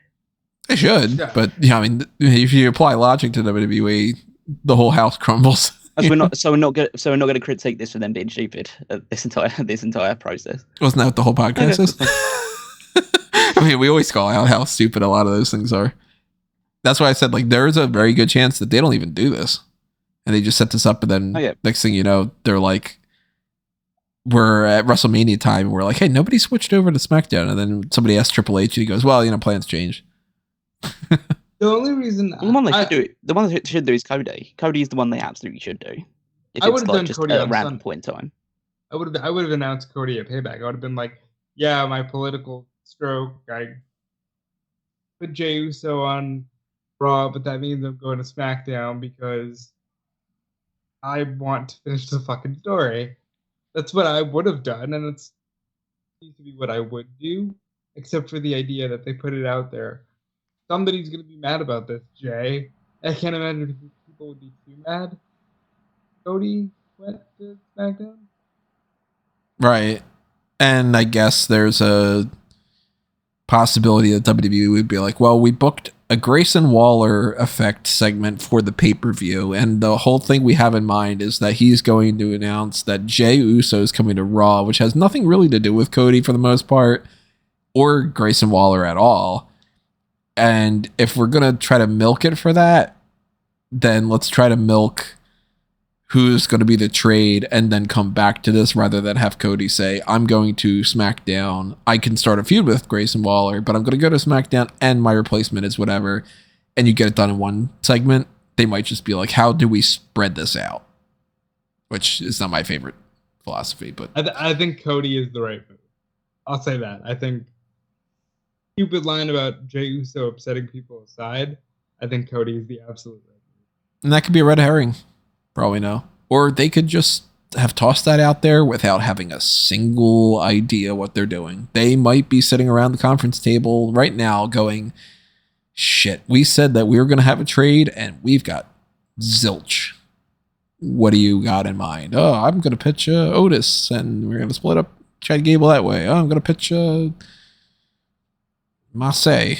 They should, yeah. But I mean, if you apply logic to WWE, the whole house crumbles. We're not going to critique this for them being stupid. This entire process. Wasn't that what the whole podcast is? I mean, we always call out how stupid a lot of those things are. That's why I said, like, there is a very good chance that they don't even do this, and they just set this up, and then next thing you know, they're like, we're at WrestleMania time, and we're like, hey, nobody switched over to SmackDown, and then somebody asked Triple H, and he goes, well, plans change. The only reason the one that should do is Cody. Cody is the one they absolutely should do. I would have done Cody at a random point in time. I would have announced Cody at Payback. I would have been like, yeah, my political stroke. I put Jey Uso on Raw, but that means I'm going to SmackDown because I want to finish the fucking story. That's what I would have done, and it seems to be what I would do, except for the idea that they put it out there. Somebody's going to be mad about this, Jay. I can't imagine people would be too mad. Cody went to SmackDown? Right. And I guess there's a possibility that WWE would be like, well, we booked a Grayson Waller effect segment for the pay-per-view, and the whole thing we have in mind is that he's going to announce that Jey Uso is coming to Raw, which has nothing really to do with Cody for the most part, or Grayson Waller at all. And if we're going to try to milk it for that, then let's try to milk who's going to be the trade and then come back to this, rather than have Cody say, I'm going to SmackDown. I can start a feud with Grayson Waller, but I'm going to go to SmackDown and my replacement is whatever. And you get it done in one segment. They might just be like, how do we spread this out? Which is not my favorite philosophy, but I think Cody is the right move. I'll say that. I think stupid line about Jey Uso upsetting people aside, I think Cody is the absolute right move. And that could be a red herring, for all we know. Or they could just have tossed that out there without having a single idea what they're doing. They might be sitting around the conference table right now going, shit, we said that we were going to have a trade and we've got zilch. What do you got in mind? Oh, I'm going to pitch Otis and we're going to split up Chad Gable that way. Oh, I'm going to pitch Marseille.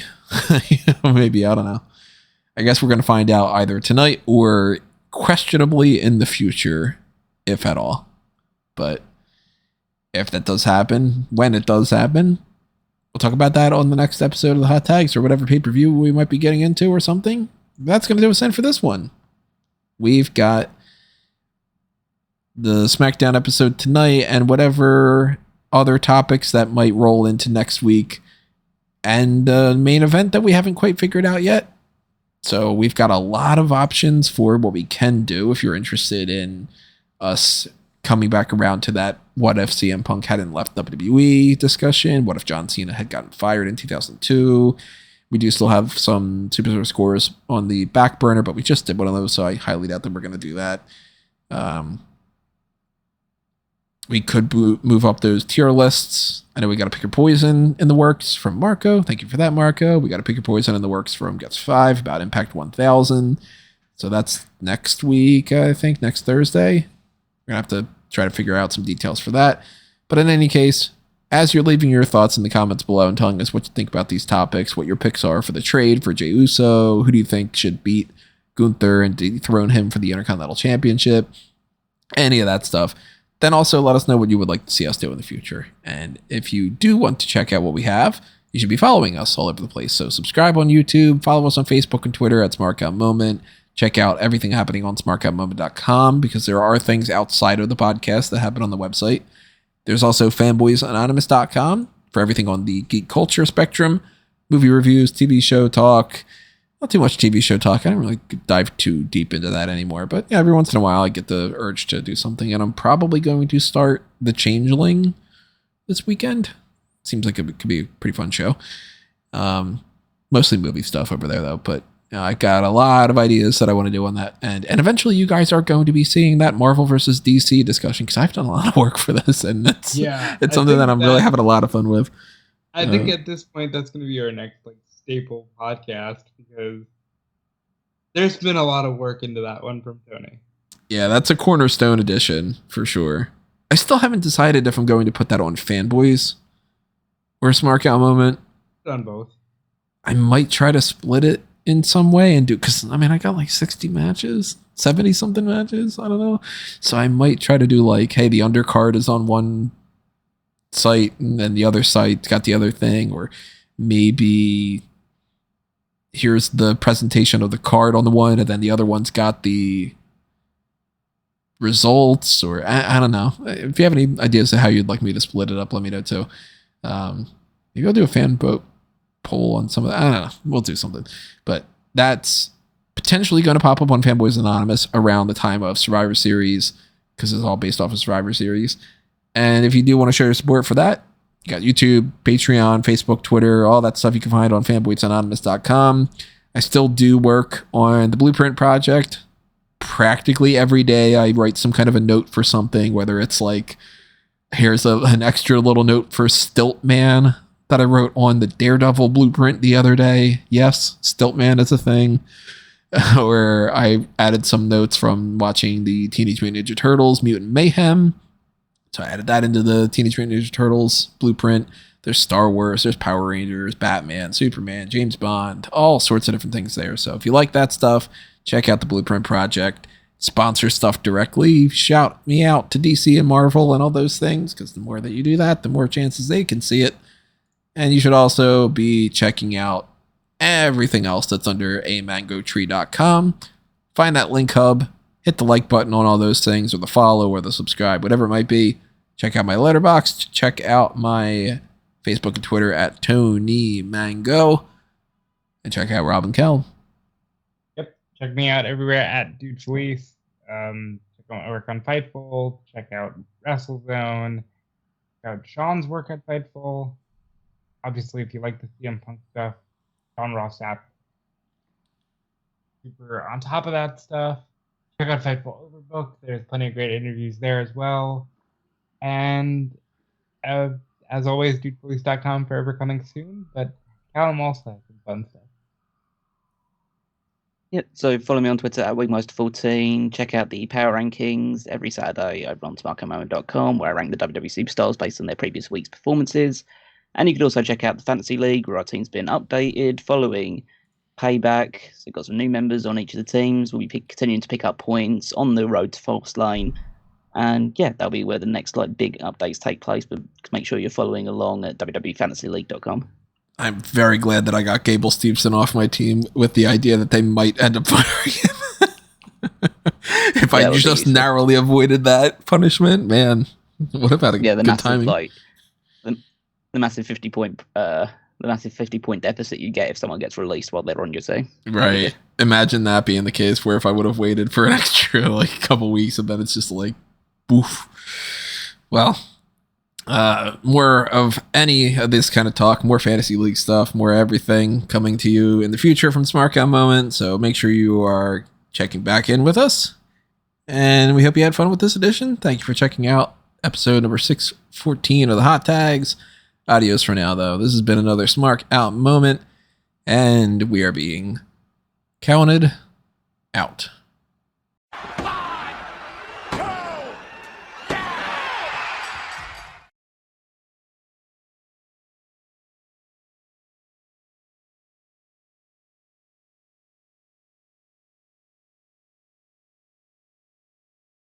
Maybe, I don't know. I guess we're going to find out either tonight or questionably in the future, if at all. But if that does happen, when it does happen, we'll talk about that on the next episode of the Hot Tags or whatever pay-per-view we might be getting into or something. That's going to do us in for this one. We've got the SmackDown episode tonight and whatever other topics that might roll into next week, and the main event that we haven't quite figured out yet. So we've got a lot of options for what we can do if you're interested in us coming back around to that what if CM Punk hadn't left WWE discussion, what if John Cena had gotten fired in 2002. We do still have some Superstar scores on the back burner, but we just did one of those, so I highly doubt that we're going to do that. We could move up those tier lists. I know we got a Pick Your Poison in the works from Marco. Thank you for that, Marco. We got a Pick Your Poison in the works from Gets 5 about Impact 1000. So that's next week, I think, next Thursday. We're going to have to try to figure out some details for that. But in any case, as you're leaving your thoughts in the comments below and telling us what you think about these topics, what your picks are for the trade for Jey Uso, who do you think should beat Gunther and dethrone him for the Intercontinental Championship, any of that stuff, then also let us know what you would like to see us do in the future. And if you do want to check out what we have, you should be following us all over the place. So subscribe on YouTube, follow us on Facebook and Twitter at SmarkOutMoment. Check out everything happening on SmarkOutMoment.com because there are things outside of the podcast that happen on the website. There's also FanboysAnonymous.com for everything on the geek culture spectrum, movie reviews, TV show talk. Not too much TV show talk. I don't really dive too deep into that anymore. But yeah, every once in a while I get the urge to do something. And I'm probably going to start The Changeling this weekend. Seems like it could be a pretty fun show. Mostly movie stuff over there, though. But I got a lot of ideas that I want to do on that. And eventually you guys are going to be seeing that Marvel versus DC discussion because I've done a lot of work for this. And it's something that I'm really having a lot of fun with. I think at this point that's going to be our next staple podcast because there's been a lot of work into that one from Tony. Yeah, that's a cornerstone edition for sure. I still haven't decided if I'm going to put that on Fanboys or Smark Out Moment. Done both. I might try to split it in some way and do, because I got 60 matches, 70 something matches. I don't know. So I might try to do hey, the undercard is on one site and then the other site got the other thing, or maybe here's the presentation of the card on the one and then the other one's got the results, or I don't know. If you have any ideas of how you'd like me to split it up, let me know too. Maybe I'll do a fan vote poll on some of that. I don't know. We'll do something. But that's potentially going to pop up on Fanboys Anonymous around the time of Survivor Series because it's all based off of Survivor Series. And if you do want to show your support for that, you got YouTube, Patreon, Facebook, Twitter, all that stuff you can find on fanboysanonymous.com. I still do work on the Blueprint Project. Practically every day I write some kind of a note for something, whether it's here's an extra little note for Stilt Man that I wrote on the Daredevil blueprint the other day. Yes, Stilt Man is a thing. Or I added some notes from watching the Teenage Mutant Ninja Turtles Mutant Mayhem. So I added that into the Teenage Mutant Ninja Turtles blueprint. There's Star Wars, there's Power Rangers, Batman, Superman, James Bond, all sorts of different things there. So if you like that stuff, check out the Blueprint Project. Sponsor stuff directly. Shout me out to DC and Marvel and all those things, because the more that you do that, the more chances they can see it. And you should also be checking out everything else that's under amangotree.com. Find that link hub. Hit the like button on all those things, or the follow, or the subscribe, whatever it might be. Check out my Letterboxd. Check out my Facebook and Twitter at Tony Mango. And check out Rob and Kel. Yep. Check me out everywhere at Dude Choice. Check out my work on Fightful. Check out WrestleZone. Check out Sean's work at Fightful. Obviously, if you like the CM Punk stuff, Sean Ross app. Super on top of that stuff. Check out Fightful Overbooked. There's plenty of great interviews there as well. And as always, dudepolice.com forever coming soon. But Callum also has some fun stuff. Yep, so follow me on Twitter at Wigmaster14. Check out the Power Rankings every Saturday over on smarkoutmoment.com, where I rank the WWE Superstars based on their previous week's performances. And you can also check out the Fantasy League, where our team's been updated following Payback. So we've got some new members on each of the teams. We'll be continuing to pick up points on the road to Fastlane. And yeah, that'll be where the next big updates take place. But make sure you're following along at www.fantasyleague.com. I'm very glad that I got Gable Steveson off my team with the idea that they might end up firing him. If I just narrowly avoided that punishment, man, what about a good timing? The massive 50-point the massive 50-point deficit you get if someone gets released while they're on your team. Right. Imagine that being the case, where if I would have waited for an extra couple weeks and then it's just boof. Well, more of any of this kind of talk, more Fantasy League stuff, more everything coming to you in the future from Smark Out Moment. So make sure you are checking back in with us. And we hope you had fun with this edition. Thank you for checking out episode number 614 of the Hot Tags. Adios for now, though. This has been another Smark Out Moment, and we are being counted out.